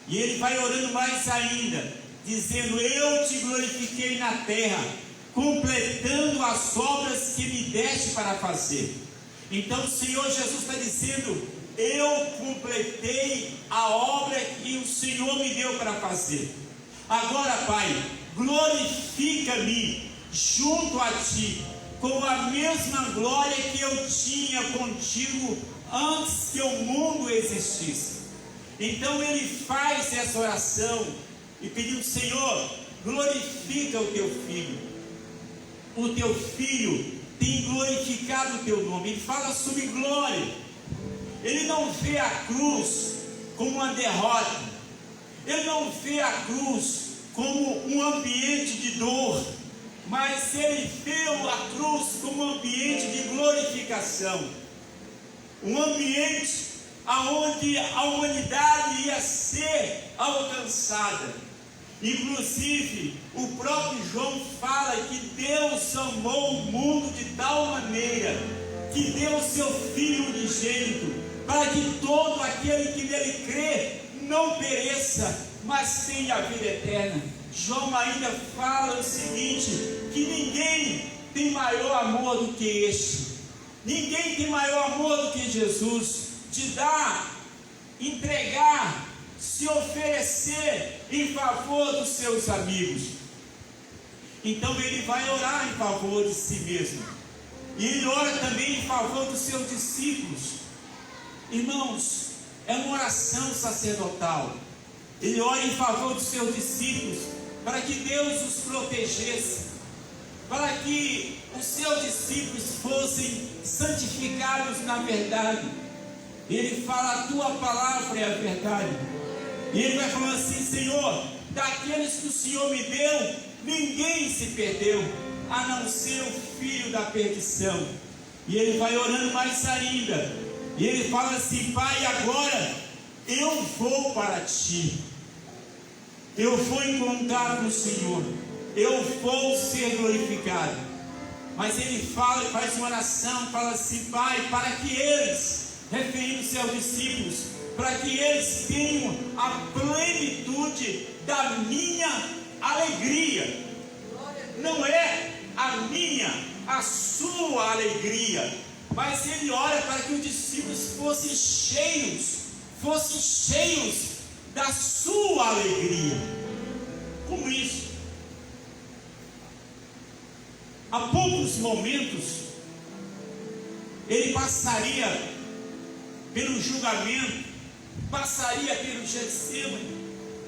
E ele vai orando mais ainda, dizendo: eu te glorifiquei na terra, completando as obras que me deste para fazer. Então o Senhor Jesus está dizendo: eu completei a obra que o Senhor me deu para fazer. Agora, Pai, glorifica-me junto a ti, com a mesma glória que eu tinha contigo antes que o mundo existisse. Então ele faz essa oração e pediu: Senhor, glorifica o teu filho. O teu filho tem glorificado o teu nome. Ele fala sobre glória. Ele não vê a cruz como uma derrota. Ele não vê a cruz como um ambiente de dor, mas ele vê a cruz como um ambiente de glorificação, um ambiente aonde a humanidade ia ser alcançada. Inclusive, o próprio João fala que Deus amou o mundo de tal maneira que deu o seu Filho unigênito, para que todo aquele que nele crê não pereça, mas tenha a vida eterna. João ainda fala o seguinte, que ninguém tem maior amor do que este. Ninguém tem maior amor do que Jesus, de dar, entregar, se oferecer em favor dos seus amigos. Então ele vai orar em favor de si mesmo, e ele ora também em favor dos seus discípulos. Irmãos, é uma oração sacerdotal. Ele ora em favor dos seus discípulos, para que Deus os protegesse, para que os seus discípulos fossem santificados na verdade. Ele fala: a tua palavra é a verdade. E ele vai falando assim: Senhor, daqueles que o Senhor me deu, ninguém se perdeu, a não ser o filho da perdição. E ele vai orando mais ainda, e ele fala assim: Pai, agora eu vou para ti, eu vou encontrar com o Senhor, eu vou ser glorificado. Mas ele fala, faz uma oração, fala assim: Pai, para que eles, referindo-se aos discípulos, para que eles tenham a plenitude da minha alegria. Não é a minha, a sua alegria, mas ele ora para que os discípulos fossem cheios da sua alegria. Como isso? Há poucos momentos ele passaria pelo julgamento, passaria pelo Getsemane,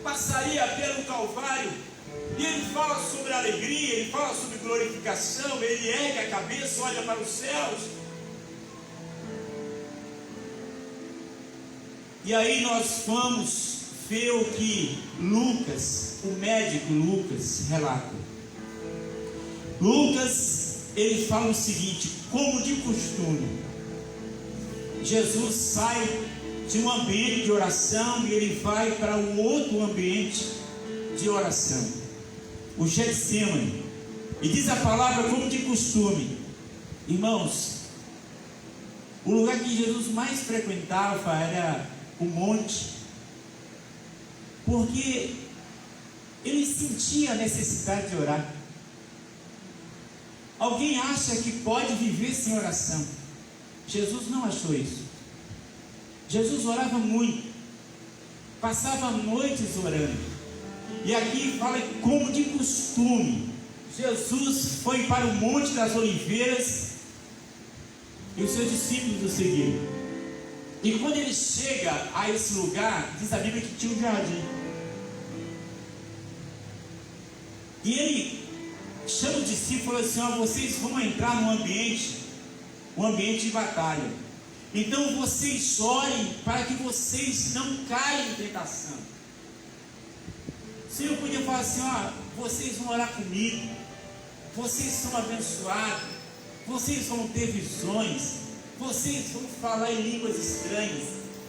passaria pelo Calvário, e ele fala sobre alegria, ele fala sobre glorificação, ele ergue a cabeça, olha para os céus. E aí nós vamos ver o que Lucas, o médico Lucas, relata. Lucas, ele fala o seguinte: como de costume, Jesus sai de um ambiente de oração e ele vai para um outro ambiente de oração, o Getsemane. E diz a palavra: como de costume. Irmãos, o lugar que Jesus mais frequentava era o monte, porque ele sentia a necessidade de orar. Alguém acha que pode viver sem oração? Jesus não achou isso. Jesus orava muito, passava noites orando. E aqui fala que, como de costume, Jesus foi para o Monte das Oliveiras e os seus discípulos o seguiram. E quando ele chega a esse lugar, diz a Bíblia que tinha um jardim. E ele chama os discípulos e fala assim: vocês vão entrar num ambiente, um ambiente de batalha. Então vocês orem para que vocês não caiam em tentação. O Senhor podia falar assim: vocês vão orar comigo, vocês são abençoados, vocês vão ter visões, vocês vão falar em línguas estranhas,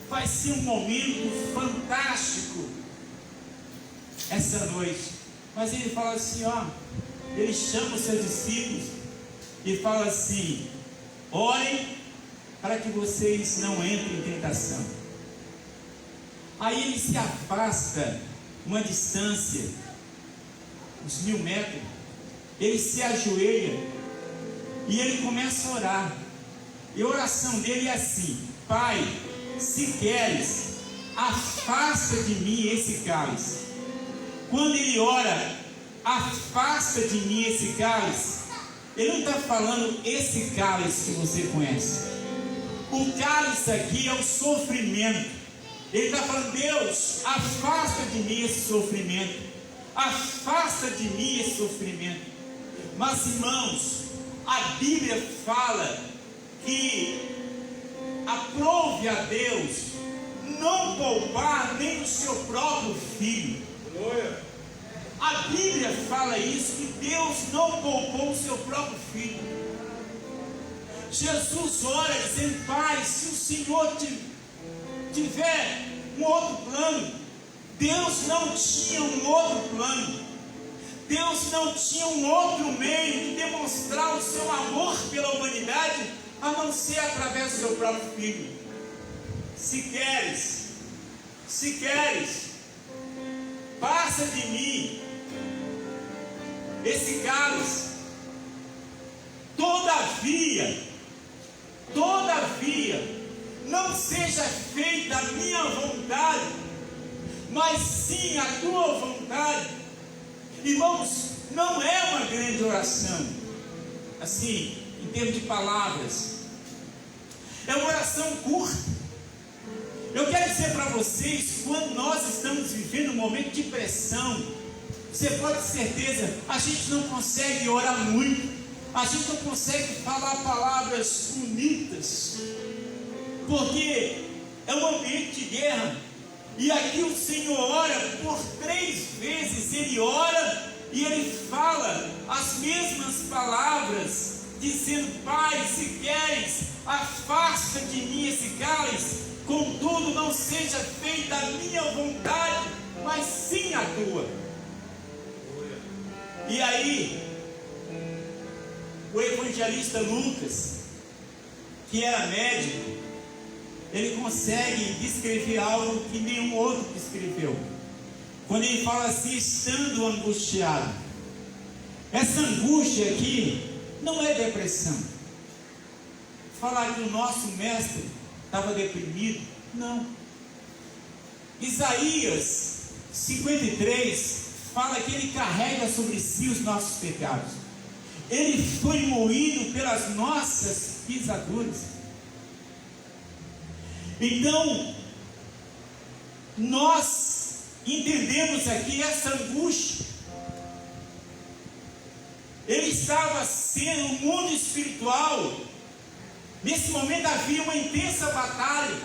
vai ser um momento fantástico essa noite. Mas ele fala assim, ele chama os seus discípulos e fala assim: orem para que vocês não entrem em tentação. Aí ele se afasta uma distância, uns 1000 metros, ele se ajoelha e ele começa a orar. E a oração dele é assim: Pai, se queres, afasta de mim esse cálice. Quando ele ora, afasta de mim esse cálice, ele não está falando esse cálice que você conhece. O cálice aqui é o sofrimento. Ele está falando: Deus, afasta de mim esse sofrimento. Afasta de mim esse sofrimento. Mas, irmãos, a Bíblia fala que aprove a Deus não poupar nem o seu próprio filho. A Bíblia fala isso, que Deus não poupou o seu próprio filho. Jesus ora dizendo: Pai, se o Senhor tiver um outro plano. Deus não tinha um outro plano. Deus não tinha um outro meio de demonstrar o seu amor pela humanidade, a não ser através do seu próprio filho. Se queres, passa de mim esse cálice. Todavia, não seja feita a minha vontade, mas sim a tua vontade. Irmãos, não é uma grande oração, assim, em termos de palavras. É uma oração curta. Eu quero dizer para vocês, quando nós estamos vivendo um momento de pressão, você pode ter certeza, a gente não consegue orar muito, a gente não consegue falar palavras bonitas, porque é um ambiente de guerra. E aqui o Senhor ora por 3 vezes, Ele ora e Ele fala as mesmas palavras, dizendo: Pai, se queres, afasta de mim esse cálice, contudo não seja feita a minha vontade, mas sim a tua. E aí, o evangelista Lucas, que era médico, ele consegue descrever algo que nenhum outro descreveu. Quando ele fala assim: estando angustiado. Essa angústia aqui não é depressão. Falar que o nosso mestre estava deprimido, não. Isaías 53 fala que ele carrega sobre si os nossos pecados. Ele foi moído pelas nossas pisaduras. Então, nós entendemos aqui essa angústia. Ele estava sendo um mundo espiritual. Nesse momento havia uma intensa batalha.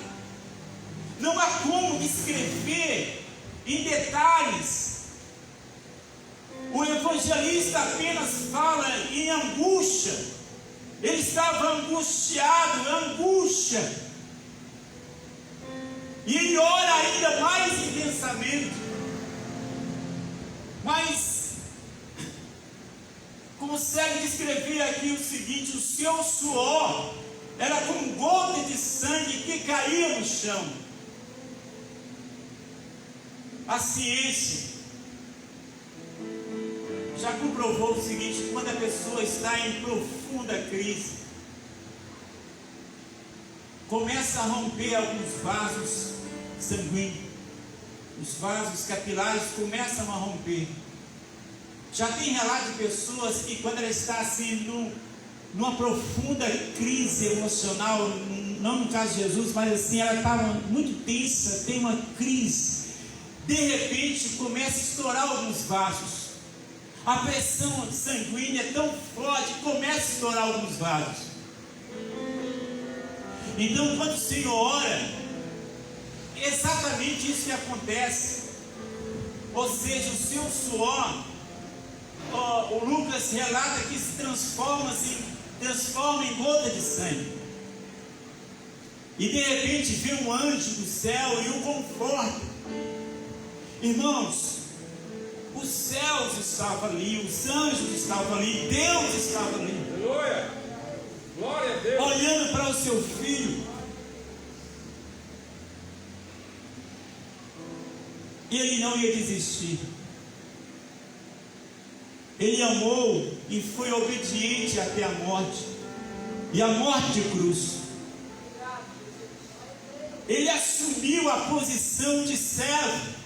Não há como descrever em detalhes. O evangelista apenas fala em angústia. Ele estava angustiado, angústia. E ele ora ainda mais intensamente. Mas consegue descrever aqui o seguinte: o seu suor era como gota de sangue que caía no chão. A ciência já comprovou o seguinte: quando a pessoa está em profunda crise, começa a romper alguns vasos sanguíneos, os vasos capilares começam a romper. Já tem relato de pessoas que, quando ela está assim numa profunda crise emocional, não no caso de Jesus, mas assim, ela estava muito tensa, tem uma crise, de repente começa a estourar alguns vasos. A pressão sanguínea é tão forte que começa a estourar alguns vasos. Então, quando o Senhor ora, é exatamente isso que acontece. Ou seja, o seu suor, o Lucas relata que se transforma em gota de sangue. E de repente vem um anjo do céu e o conforta. Irmãos, os céus estavam ali, os anjos estavam ali, Deus estava ali. Aleluia! Glória a Deus! Olhando para o seu filho. E ele não ia desistir. Ele amou e foi obediente até a morte. E a morte de cruz. Ele assumiu a posição de servo.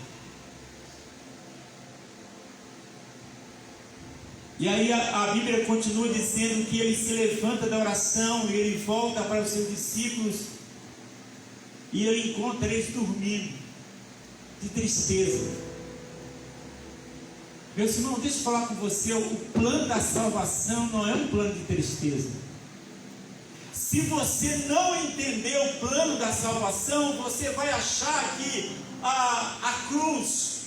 E aí a Bíblia continua dizendo que ele se levanta da oração e ele volta para os seus discípulos e ele encontra eles dormindo, de tristeza. Meus irmãos, deixa eu falar com você, o plano da salvação não é um plano de tristeza. Se você não entender o plano da salvação, você vai achar que a cruz,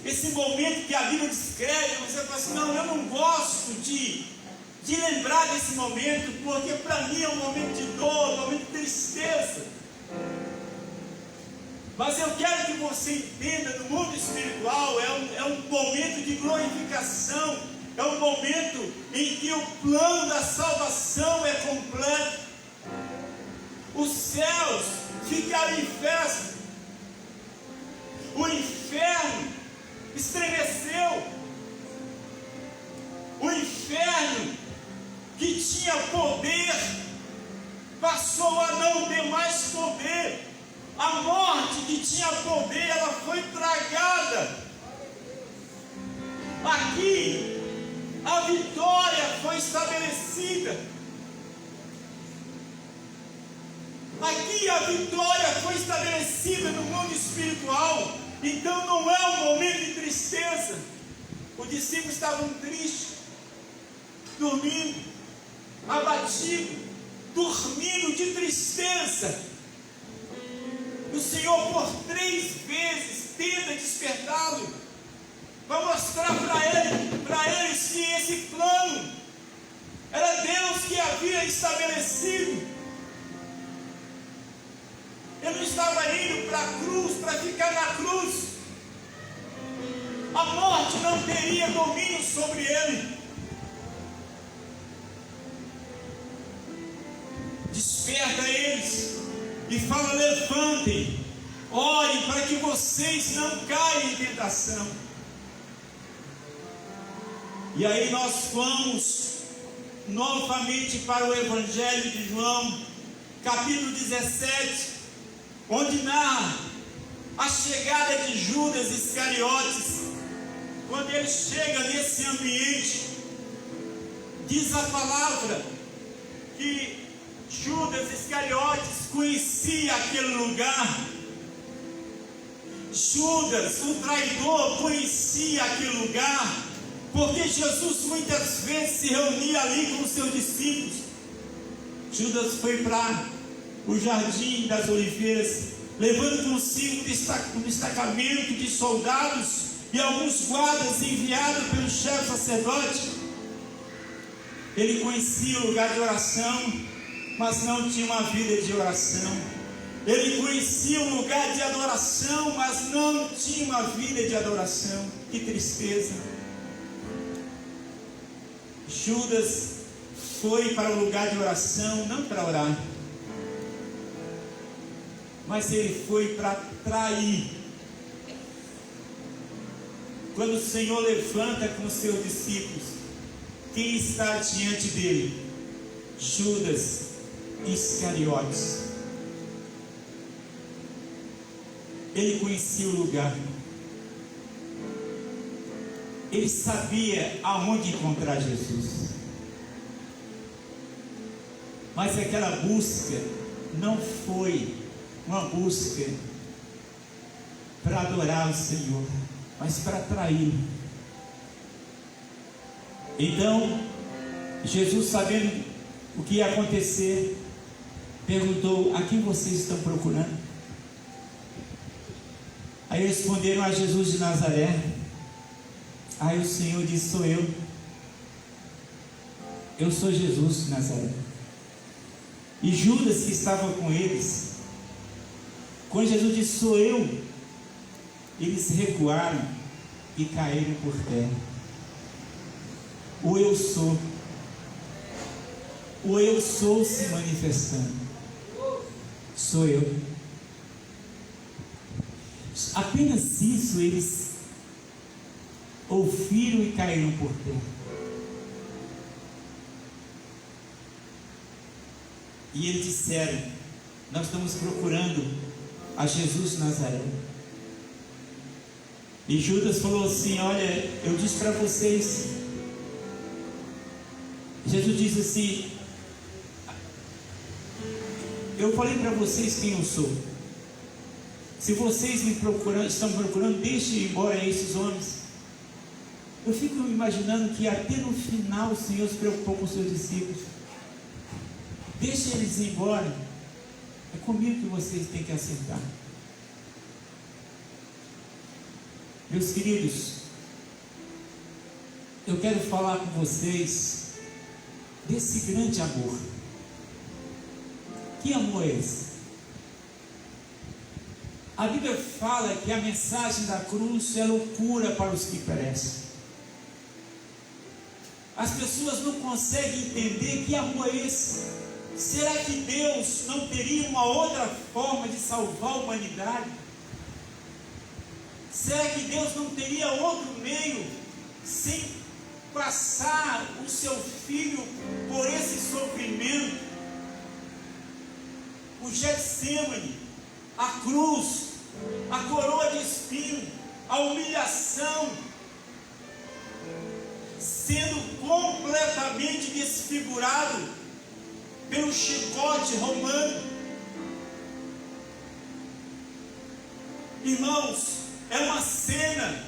esse momento que a Bíblia descreve, você fala assim, não, eu não gosto de lembrar desse momento, porque para mim é um momento de dor, um momento de tristeza. Mas eu quero que você entenda, no mundo espiritual é um momento de glorificação, é um momento em que o plano da salvação é completo. Os céus ficaram em festa, o inferno estremeceu, o inferno que tinha poder passou a não ter mais poder. A morte que tinha poder, ela foi tragada. Aqui a vitória foi estabelecida. Aqui a vitória foi estabelecida no mundo espiritual. Então não é um momento de tristeza. Os discípulos estavam tristes, dormindo, abatidos, dormindo de tristeza. O Senhor por 3 vezes tenta despertá-lo, para mostrar para eles que esse plano era Deus que havia estabelecido. Ele não estava indo para a cruz para ficar na cruz. A morte não teria domínio sobre ele. Desperta eles e fala: levantem, orem para que vocês não caiam em tentação. E aí nós vamos novamente para o Evangelho de João, capítulo 17, onde narra a chegada de Judas Iscariotes. Quando ele chega nesse ambiente, diz a palavra que Judas Iscariotes conhecia aquele lugar. Judas, o traidor, conhecia aquele lugar, porque Jesus muitas vezes se reunia ali com os seus discípulos. Judas foi para o Jardim das Oliveiras, levando consigo um destacamento de soldados e alguns guardas enviados pelo chefe sacerdote. Ele conhecia o lugar de oração, mas não tinha uma vida de oração. Ele conhecia um lugar de adoração, mas não tinha uma vida de adoração. Que tristeza! Judas foi para o lugar de oração, não para orar, mas ele foi para trair. Quando o Senhor levanta com os seus discípulos, quem está diante dele? Judas Iscariotes. Ele conhecia o lugar, ele sabia aonde encontrar Jesus, mas aquela busca não foi uma busca para adorar o Senhor, mas para traí-lo. Então Jesus, sabendo o que ia acontecer, perguntou: a quem vocês estão procurando? Aí responderam: a Jesus de Nazaré. Aí o Senhor disse: sou eu. Eu sou Jesus de Nazaré. E Judas, que estava com eles, quando Jesus disse: sou eu, eles recuaram e caíram por terra. O eu sou se manifestando. Sou eu. Apenas isso eles ouviram e caíram por terra. E eles disseram: nós estamos procurando a Jesus de Nazaré. E Judas falou assim: olha, eu disse para vocês. Jesus disse assim: eu falei para vocês quem eu sou. Se vocês estão procurando, deixe ir embora esses homens. Eu fico imaginando que até no final o Senhor se preocupou com os seus discípulos. Deixe eles ir embora. É comigo que vocês têm que acertar. Meus queridos, eu quero falar com vocês desse grande amor. Que amor é esse? A Bíblia fala que a mensagem da cruz é loucura para os que perecem. As pessoas não conseguem entender que amor é esse. Será que Deus não teria uma outra forma de salvar a humanidade? Será que Deus não teria outro meio sem passar o seu filho por esse sofrimento? O Getsemane, a cruz, a coroa de espinho, a humilhação, sendo completamente desfigurado pelo chicote romano. Irmãos, é uma cena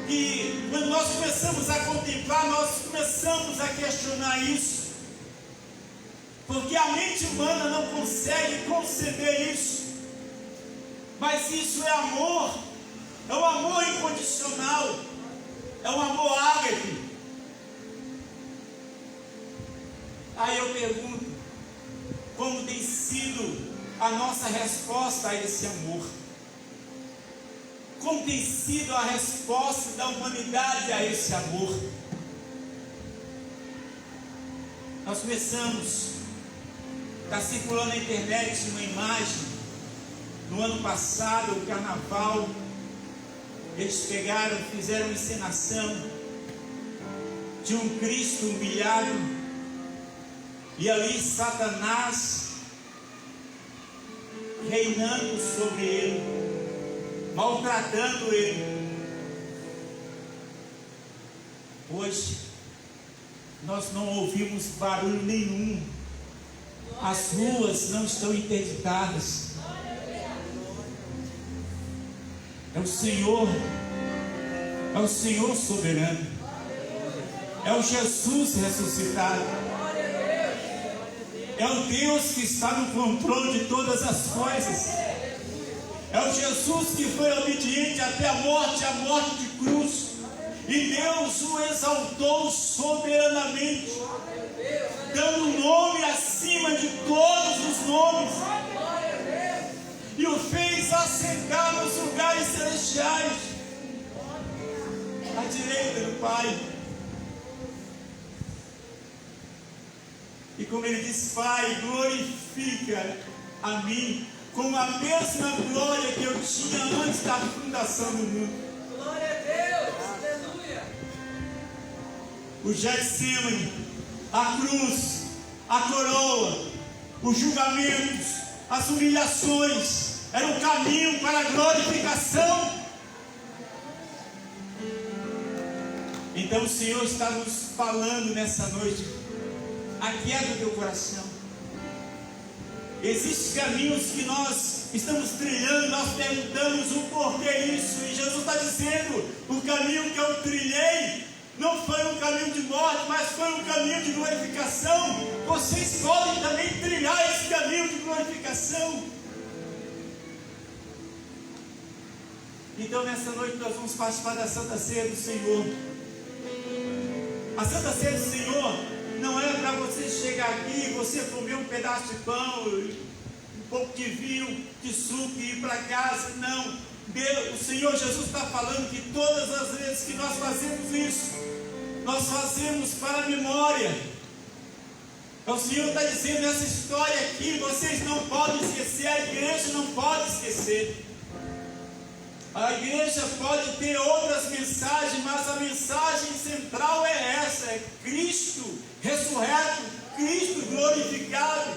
que, quando nós começamos a contemplar, nós começamos a questionar isso, porque a mente humana não consegue conceber isso. Mas isso é amor, é um amor incondicional, é um amor ágape. Aí eu pergunto, como tem sido a nossa resposta a esse amor? Como tem sido a resposta da humanidade a esse amor? Nós começamos, está circulando na internet uma imagem. No ano passado, o carnaval, eles pegaram, fizeram uma encenação de um Cristo humilhado, e ali Satanás reinando sobre ele, maltratando ele. Hoje nós não ouvimos barulho nenhum, as ruas não estão interditadas. É o Senhor soberano, é o Jesus ressuscitado, é o Deus que está no controle de todas as coisas, é o Jesus que foi obediente até a morte de cruz, e Deus o exaltou soberanamente, dando um nome acima de todos os nomes, e o fez assentar nos lugares celestiais, à direita do Pai. E como ele diz, Pai, glorifica a mim com a mesma glória que eu tinha antes da fundação do mundo. Glória a Deus, aleluia. O Getsemane, a cruz, a coroa, os julgamentos, as humilhações, era um caminho para a glorificação. Então o Senhor está nos falando nessa noite, aquieta o teu coração. Existem caminhos que nós estamos trilhando, nós perguntamos o porquê isso, e Jesus está dizendo, o caminho que eu trilhei não foi um caminho de morte, mas foi um caminho de glorificação. Vocês podem também trilhar esse caminho de glorificação. Então nessa noite nós vamos participar da Santa Ceia do Senhor. A Santa Ceia do Senhor não é para você chegar aqui e você comer um pedaço de pão, um pouco de vinho, de suco e ir para casa. Não. O Senhor Jesus está falando que todas as vezes que nós fazemos isso, nós fazemos para a memória. O Senhor está dizendo nessa história aqui, vocês não podem esquecer, a igreja não pode esquecer. A igreja pode ter outras mensagens, mas a mensagem central é essa, é Cristo ressurreto, Cristo glorificado.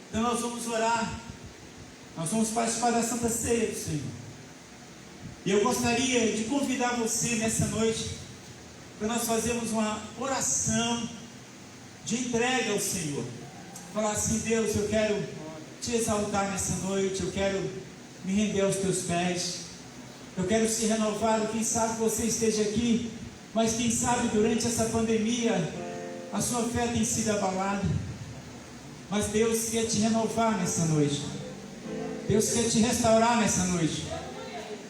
Então nós vamos orar, nós vamos participar da Santa Ceia do Senhor. E eu gostaria de convidar você nessa noite, para nós fazermos uma oração de entrega ao Senhor. Falar assim: Deus, eu quero te exaltar nessa noite, eu quero me render aos teus pés, eu quero ser renovado. Quem sabe você esteja aqui, mas quem sabe durante essa pandemia a sua fé tem sido abalada, mas Deus quer te renovar nessa noite, Deus quer te restaurar nessa noite,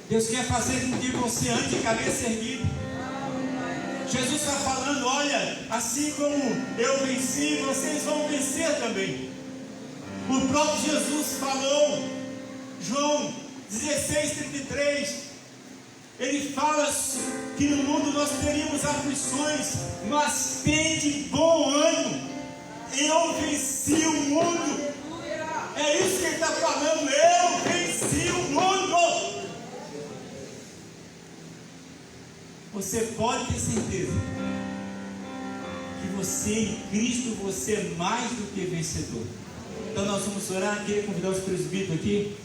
Deus quer fazer com que você ande de cabeça erguida. Jesus está falando: olha, assim como eu venci, vocês vão vencer também. O próprio Jesus falou, João 16:33, ele fala que no mundo nós teríamos aflições, mas tende bom ânimo, eu venci o mundo. É isso que ele está falando: eu venci o mundo. Você pode ter certeza que você em Cristo, você é mais do que vencedor. Então nós vamos orar. Queria convidar os presbíteros aqui,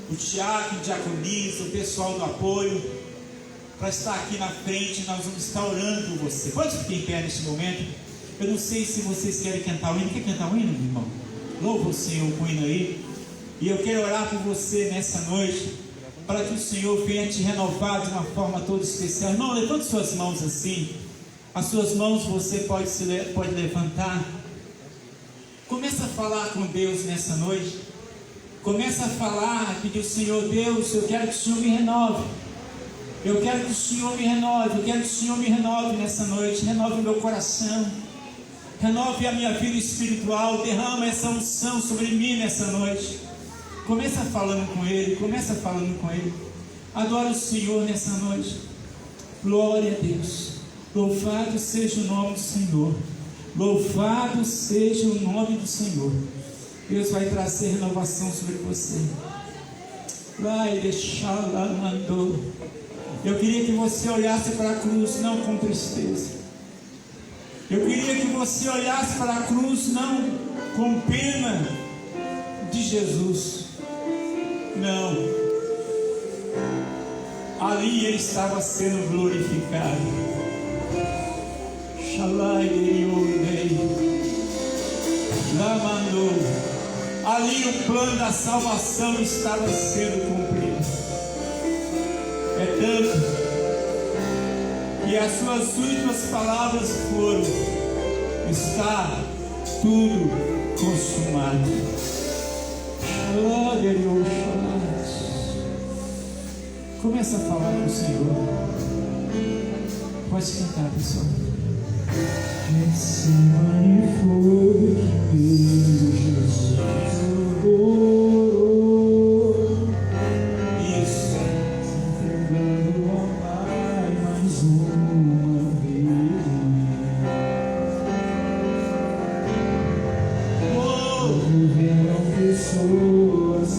o Tiago, o Diaconisa, o pessoal do apoio, para estar aqui na frente. Nós vamos estar orando por você. Pode ficar em pé neste momento. Eu não sei se vocês querem cantar o hino. Quer cantar o hino, meu irmão? Louva o Senhor com o hino aí. E eu quero orar por você nessa noite, para que o Senhor venha te renovar de uma forma toda especial. Irmão, levante suas mãos assim. As suas mãos você pode levantar. Começa a falar com Deus nessa noite. Começa a falar, pedir ao Senhor: Deus, eu quero que o Senhor me renove. Eu quero que o Senhor me renove. Eu quero que o Senhor me renove nessa noite. Renove o meu coração. Renove a minha vida espiritual. Derrama essa unção sobre mim nessa noite. Começa falando com Ele. Começa falando com Ele. Adora o Senhor nessa noite. Glória a Deus. Louvado seja o nome do Senhor. Louvado seja o nome do Senhor. Deus vai trazer renovação sobre você. Vai deixar lá, mandou. Eu queria que você olhasse para a cruz não com tristeza. Eu queria que você olhasse para a cruz não com pena de Jesus. Não. Ali ele estava sendo glorificado. Lá mandou. Ali o plano da salvação estava sendo cumprido. É tanto que as suas últimas palavras foram: está tudo consumado. Começa a falar com o Senhor. Pode cantar, pessoal. Getsemane foi Jesus orou. Isso. Se entregando ao Pai mais uma vez. Houveram pessoas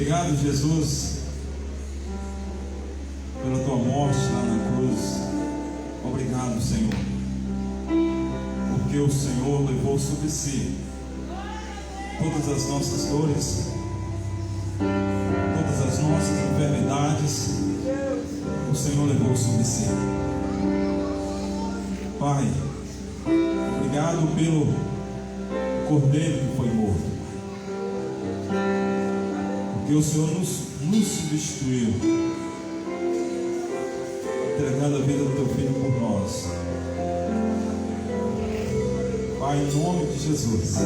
Obrigado, Jesus, pela tua morte lá na cruz. Obrigado, Senhor, porque o Senhor levou sobre si todas as nossas dores, todas as nossas enfermidades. O Senhor levou sobre si. Pai, obrigado pelo Cordeiro que foi morto, porque o Senhor nos substituiu, entregando a vida do teu Filho por nós. Pai, em nome de Jesus.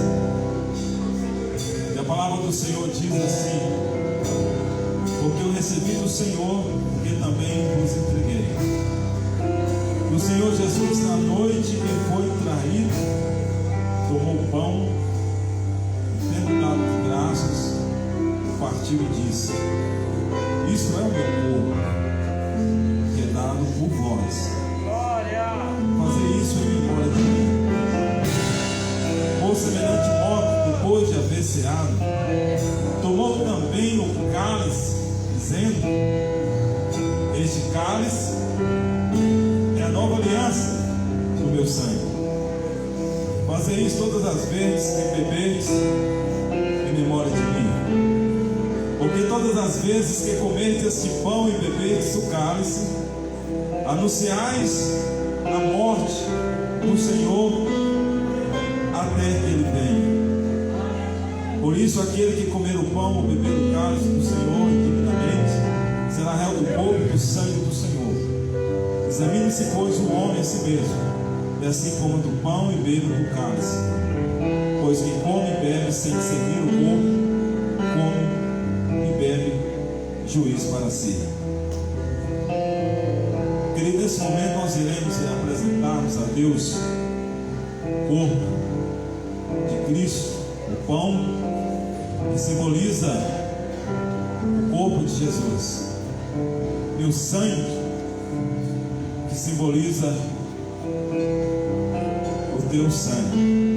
E a palavra do Senhor diz assim: porque eu recebi do Senhor, porque também vos entreguei. E o Senhor Jesus, na noite que foi traído, tomou o pão, tendo dado graças, partiu e disse: isto é o meu corpo, que é dado por vós. Fazer isso em memória de mim. Por semelhante modo, depois de haver ceado, tomou também o cálice, dizendo: este cálice é a nova aliança do meu sangue. Fazei isso todas as vezes que beberes em memória de mim. Porque todas as vezes que comerdes este pão e beberdes o cálice, anunciais a morte do Senhor até que Ele venha. Por isso, aquele que comer o pão ou beber o cálice do Senhor indignamente será réu do corpo e do sangue do Senhor. Examine-se, pois, o homem a si mesmo, e assim coma do pão e beba do cálice. Pois quem come e bebe sem discernir o corpo, come e bebe juízo para si. Querido, nesse momento nós iremos apresentarmos a Deus o corpo de Cristo, o pão que simboliza o corpo de Jesus, e o sangue que simboliza o teu sangue.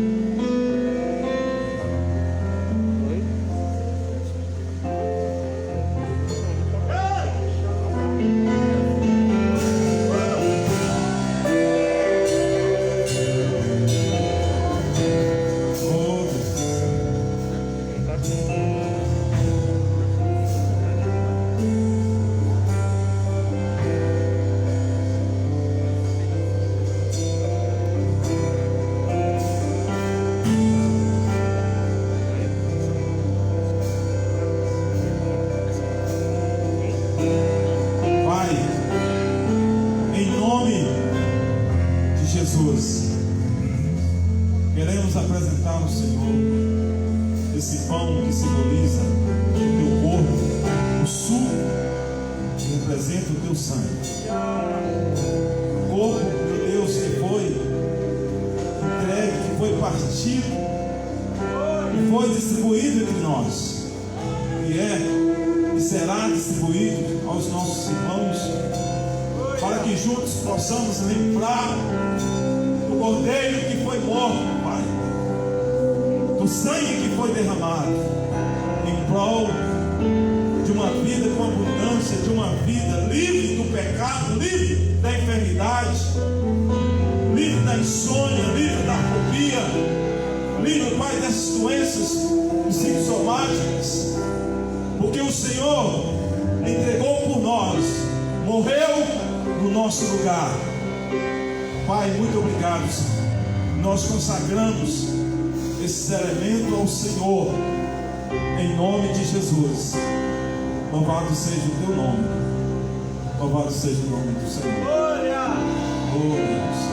Senhor, esse pão que simboliza o teu corpo, o suco que representa o teu sangue. O corpo, meu Deus, que foi entregue, que foi partido e foi distribuído entre nós, e é e será distribuído aos nossos irmãos, para que juntos possamos lembrar do Cordeiro que foi morto, Pai, do sangue que foi derramado em prol de uma vida com abundância, de uma vida livre do pecado, livre da enfermidade, livre da insônia, livre da fobia, livre, Pai, dessas doenças psicossomáticas, porque o Senhor entregou por nós, morreu no nosso lugar. Pai, muito obrigado, Senhor. Nós consagramos esses elementos ao Senhor, em nome de Jesus. Louvado seja o teu nome, louvado seja o nome do Senhor. Glória! Oh, Deus.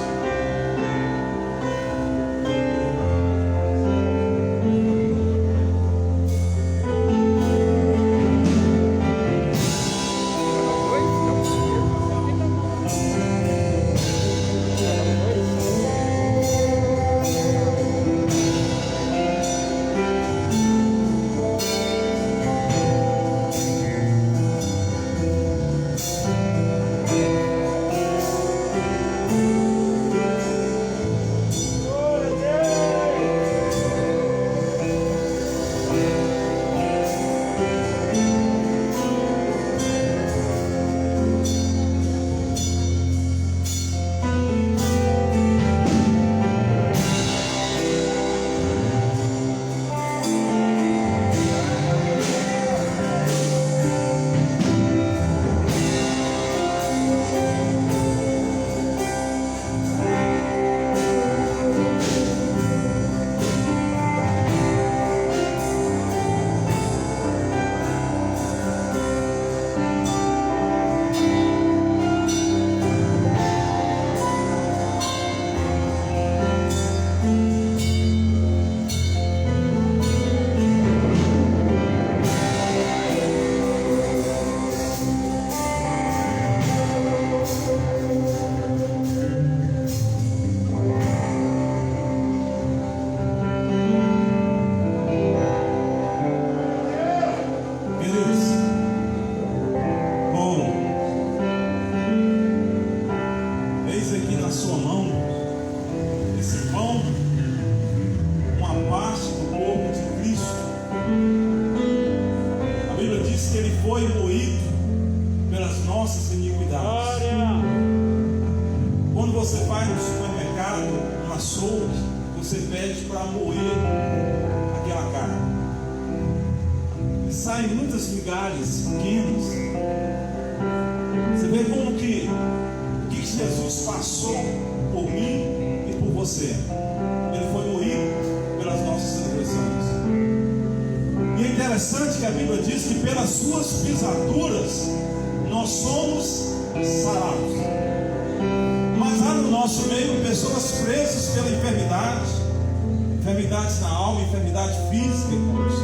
Enfermidades na alma, enfermidade física, irmãos.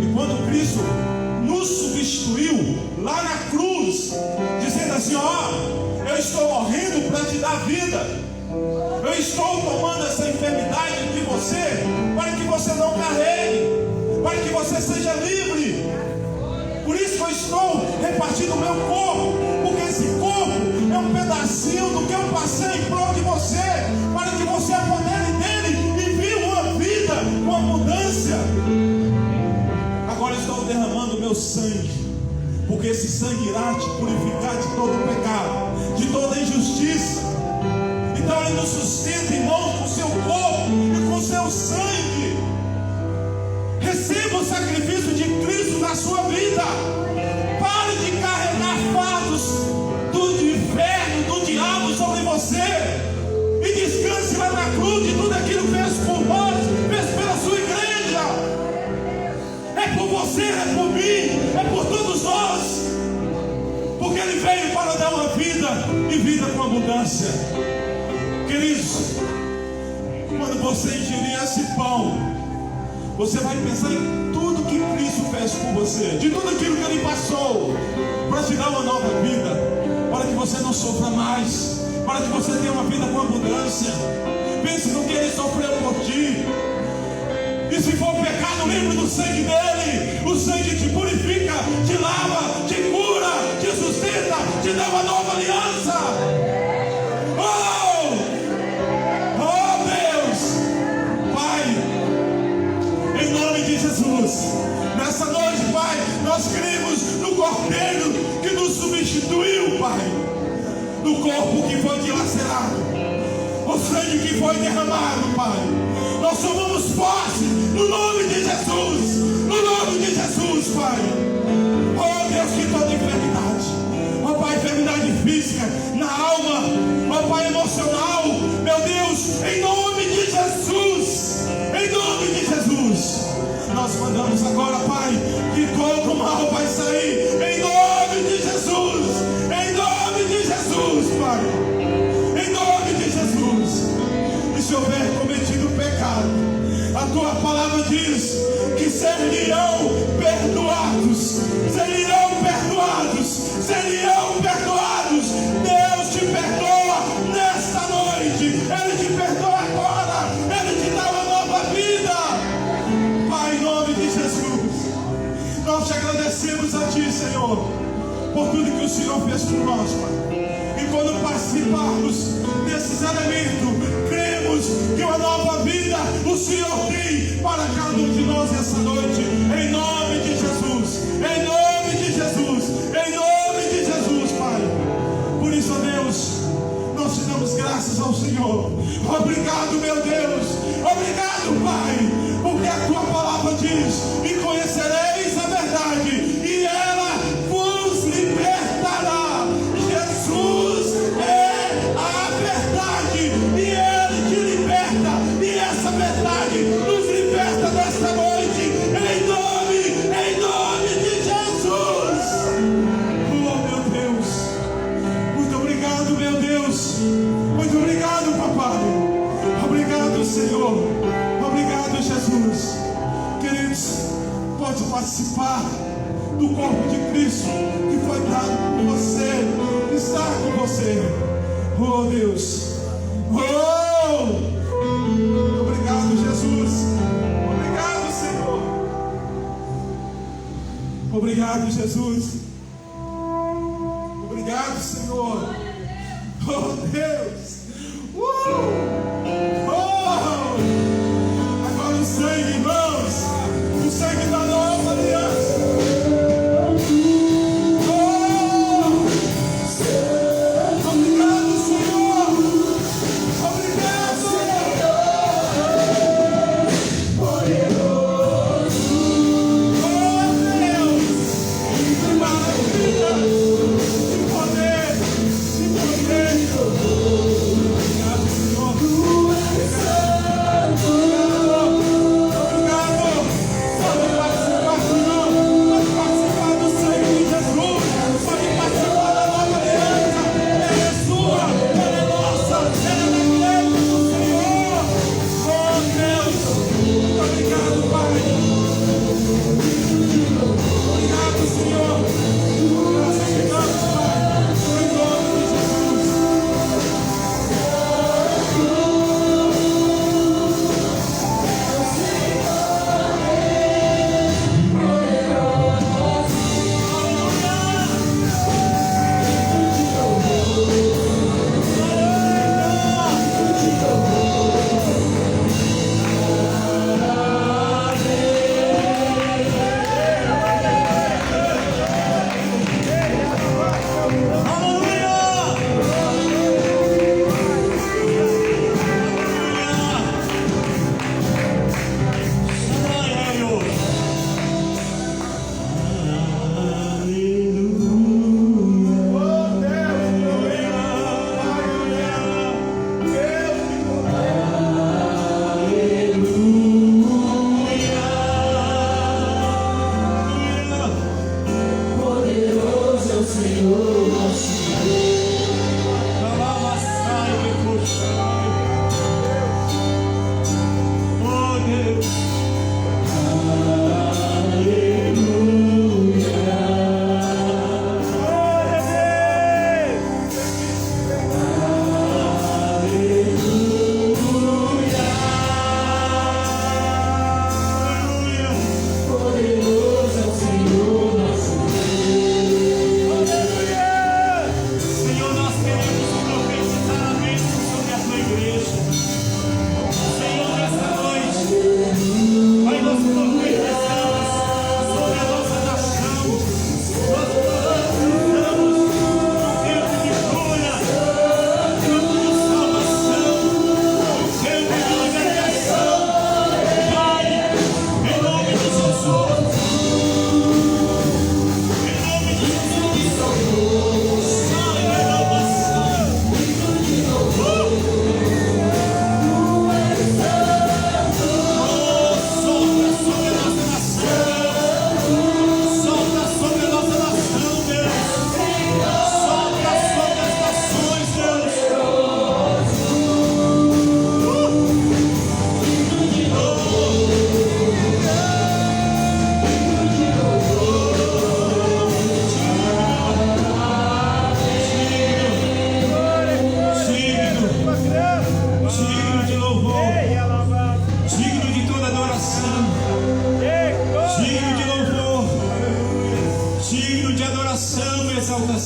E quando Cristo nos substituiu lá na cruz, dizendo assim: ó, eu estou morrendo para te dar vida, eu estou tomando essa enfermidade de você, para que você não carregue, para que você seja livre. Por isso eu estou repartindo o meu corpo, porque esse corpo é um pedacinho do que eu passei em prol de você, para que você apodere dele e viva uma vida com abundância. Agora estou derramando o meu sangue, porque esse sangue irá te purificar de todo pecado, de toda injustiça. Então ele nos sustenta, irmãos, com o seu corpo e com o seu sangue. Receba o sacrifício de Cristo na sua vida. Pare de carregar fardos do inferno, do diabo sobre você, e descanse lá na cruz de tudo aquilo que fez por nós, fez pela sua igreja. É por você, é por mim, é por todos nós, porque ele veio para dar uma vida e vida com abundância. Queridos, quando você ingerir esse pão, você vai pensar em tudo que Cristo fez por você, de tudo aquilo que Ele passou, para te dar uma nova vida, para que você não sofra mais, para que você tenha uma vida com abundância. Pense no que Ele sofreu por ti. E se for pecado, lembre do sangue dele. O sangue te purifica, te lava, te cura, te sustenta, te dá uma nova aliança. Oh! Oh Deus! Pai, em nome de Jesus, nessa noite, Pai, nós cremos no Cordeiro que nos substituiu, Pai, no corpo que foi dilacerado, o sangue que foi derramado, Pai. Nós tomamos posse no nome de Jesus, no nome de Jesus, Pai. Oh Deus, que toda enfermidade, oh Pai, enfermidade física, na alma, oh Pai, emocional, meu Deus, em nome de Jesus, em nome de Jesus, nós mandamos agora, Pai, que todo mal vai sair, em nome de Jesus, Pai, em nome de Jesus. E se houver cometido pecado, a tua palavra diz que seriam perdoados, seriam perdoados, seriam perdoados. Deus te perdoa nesta noite, Ele te perdoa agora, Ele te dá uma nova vida. Pai, em nome de Jesus, nós te agradecemos a ti, Senhor, por tudo que o Senhor fez por nós, Pai. E quando participarmos desses elementos, cremos que uma nova vida o Senhor tem para cada um de nós essa noite. Em nome de Jesus, em nome de Jesus, em nome de Jesus, Pai. Por isso, ó Deus, nós te damos graças ao Senhor. Obrigado, meu Deus. Obrigado, Pai, porque a tua palavra diz: e conhecereis a verdade, e ela vos libertará. Jesus é a verdade, e Ele te liberta, e essa verdade nos liberta nesta noite, em nome de Jesus. Oh meu Deus, muito obrigado, meu Deus, muito obrigado, papai, obrigado, Senhor, obrigado, Jesus. Queridos, pode participar do corpo de Cristo que foi dado por você, está com você. Oh Deus, oh, obrigado, Jesus, obrigado, Senhor, obrigado, Jesus, obrigado, Senhor. Oh Deus, agora o sangue, irmãos, o sangue da nova aliança. Oh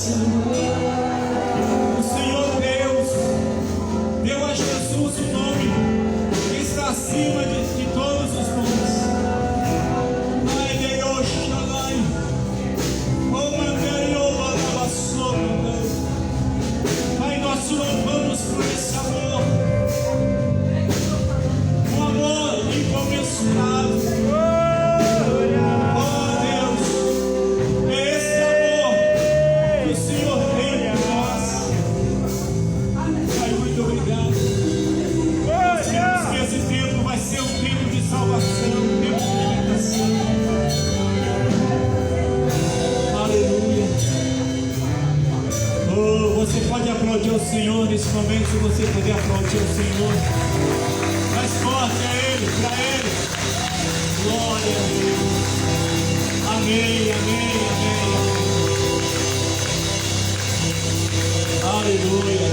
O Senhor Deus deu a Jesus o nome que está acima de todos os nomes. Ai, Deus, Shalai, oh, Mandario, Balabassona. Pai, nós louvamos por esse amor, um amor incomensurável. Você pode aplaudir o Senhor nesse momento, se você puder aplaudir o Senhor. Mais forte a Ele, para Ele. Glória a Deus. Amém, amém, amém, amém. Aleluia.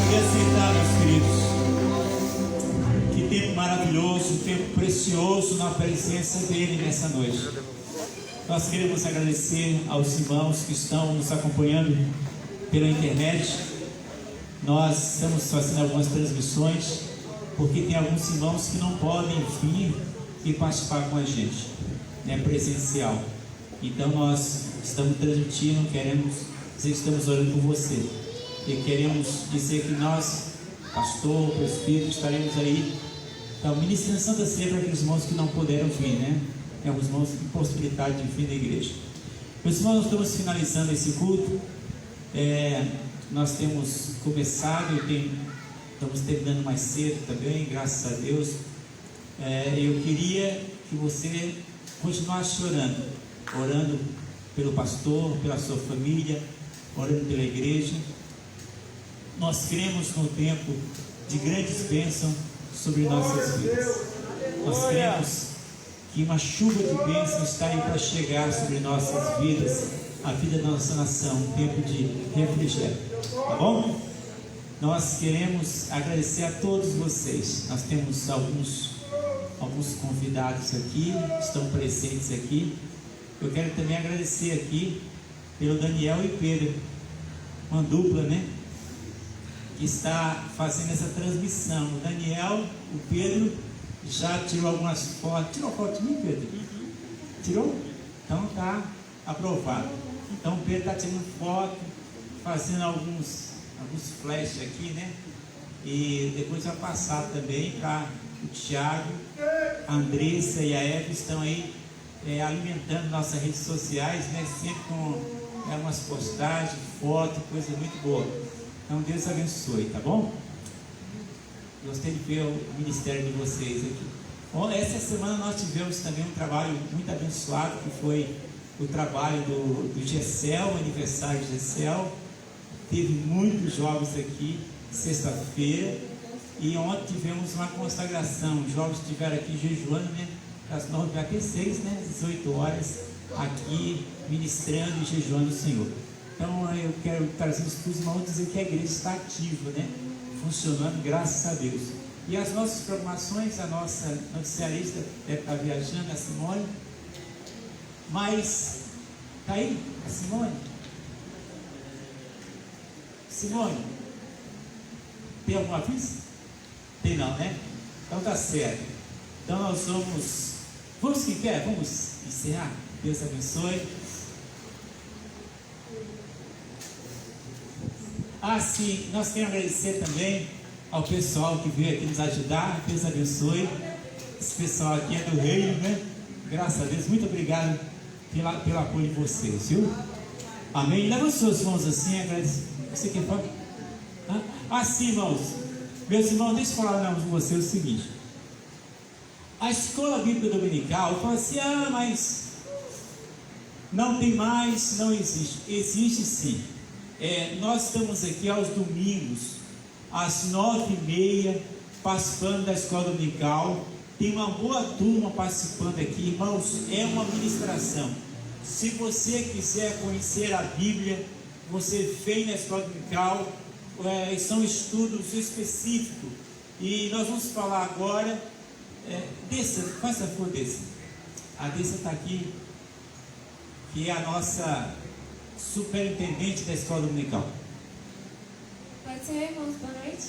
Pode sentar, meus queridos. Que tempo maravilhoso, tempo precioso na presença dEle nessa noite. Nós queremos agradecer aos irmãos que estão nos acompanhando pela internet. Nós estamos fazendo algumas transmissões, porque tem alguns irmãos que não podem vir e participar com a gente, né, presencial. Então nós estamos transmitindo, queremos dizer que estamos orando por você. E queremos dizer que nós, pastor, presbítero, estaremos aí, então, ministrando Santa Ceia para aqueles irmãos que não puderam vir, né? Alguns irmãos com possibilidade de vir na igreja. Meus irmãos, nós estamos finalizando esse culto. Nós temos começado e estamos terminando mais cedo também, graças a Deus. Eu queria que você continuasse orando pelo pastor, pela sua família, orando pela igreja. Nós cremos no tempo de grandes bênçãos sobre nossas vidas. Nós cremos que uma chuva de bênçãos está aí para chegar sobre nossas vidas, a vida da nossa nação, um tempo de refrigério, tá bom? Nós queremos agradecer a todos vocês. Nós temos alguns convidados aqui, estão presentes aqui. Eu quero também agradecer aqui pelo Daniel e Pedro, uma dupla, né, que está fazendo essa transmissão. O Daniel, o Pedro já tirou algumas fotos. Tirou foto de mim, Pedro? Tirou? Então tá aprovado. Então o Pedro está tirando foto, fazendo alguns flashes aqui, né? E depois vai passar também para o Thiago, a Andressa e a Eva estão aí alimentando nossas redes sociais, né? Sempre com umas postagens, foto, coisa muito boa. Então Deus abençoe, tá bom? Gostei de ver o ministério de vocês aqui. Bom, essa semana nós tivemos também um trabalho muito abençoado, que foi o trabalho do Gessel, o aniversário de Gessel. Teve muitos jogos aqui, sexta-feira, e ontem tivemos uma consagração. Os jovens estiveram aqui jejuando, né? Das 9 até 6, né? 18 horas, aqui ministrando e jejuando o Senhor. Então eu quero trazer isso para os irmãos, dizer que a igreja está ativa, né? Funcionando, graças a Deus. E as nossas programações, a nossa noticiarista deve estar viajando, a Simone. Mas, tá aí a Simone? Simone, tem algum aviso? Tem não, né? Então tá certo. Então nós vamos quem quer? Vamos encerrar? Deus abençoe. Sim, nós queremos agradecer também ao pessoal que veio aqui nos ajudar. Deus abençoe. Esse pessoal aqui é do reino, né? Graças a Deus, muito obrigado pelo apoio de vocês, viu? Amém. Leva os seus irmãos assim, agradece. Você quer falar? Sim, irmãos. Meus irmãos, deixa eu falar com vocês o seguinte. A escola bíblica dominical fala assim: mas não tem mais, não existe. Existe sim. Nós estamos aqui aos domingos, às 9h30, participando da escola dominical. Tem uma boa turma participando aqui, irmãos. É uma ministração. Se você quiser conhecer a Bíblia, você vem na escola dominical. São estudos específicos. E nós vamos falar agora. Desça, faz favor, desça. A Desça está aqui, que é a nossa superintendente da escola dominical. Pode ser, irmãos, boa noite.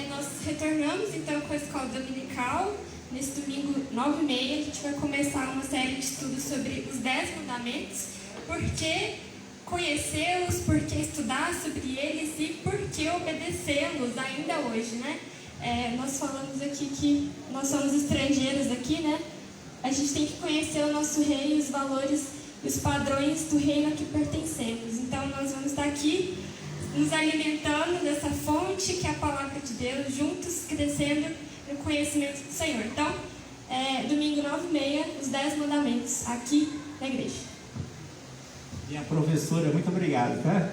Nós retornamos então com a escola dominical. Nesse domingo 9h30 a gente vai começar uma série de estudos sobre os 10 mandamentos. Por que conhecê-los, por que estudar sobre eles e por que obedecê-los ainda hoje, né? Nós falamos aqui que nós somos estrangeiros aqui, né? A gente tem que conhecer o nosso rei, os valores e os padrões do reino a que pertencemos. Então nós vamos estar aqui nos alimentando dessa fonte que é a palavra de Deus, juntos crescendo no conhecimento do Senhor. Então, domingo 9h30, os 10 mandamentos, aqui na igreja. Minha professora, muito obrigado, tá?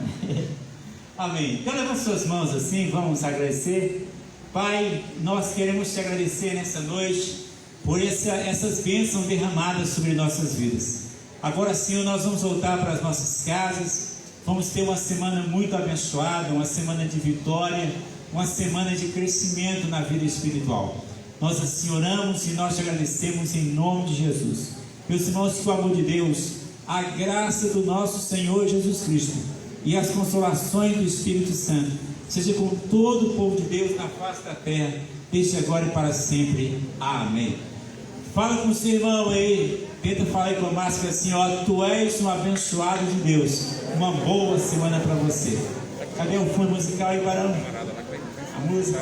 Amém. Então levante suas mãos assim, vamos agradecer. Pai, nós queremos te agradecer nessa noite por essas bênçãos derramadas sobre nossas vidas. Agora sim, nós vamos voltar para as nossas casas. Vamos ter uma semana muito abençoada, uma semana de vitória, uma semana de crescimento na vida espiritual. Nós assim oramos e nós te agradecemos em nome de Jesus. Meus irmãos, que o amor de Deus, a graça do nosso Senhor Jesus Cristo e as consolações do Espírito Santo seja com todo o povo de Deus na face da terra, desde agora e para sempre. Amém. Fala com o seu irmão aí, tenta falar aí com a máscara assim, ó, tu és um abençoado de Deus. Uma boa semana para você. Cadê o fundo musical aí, Barão? A música?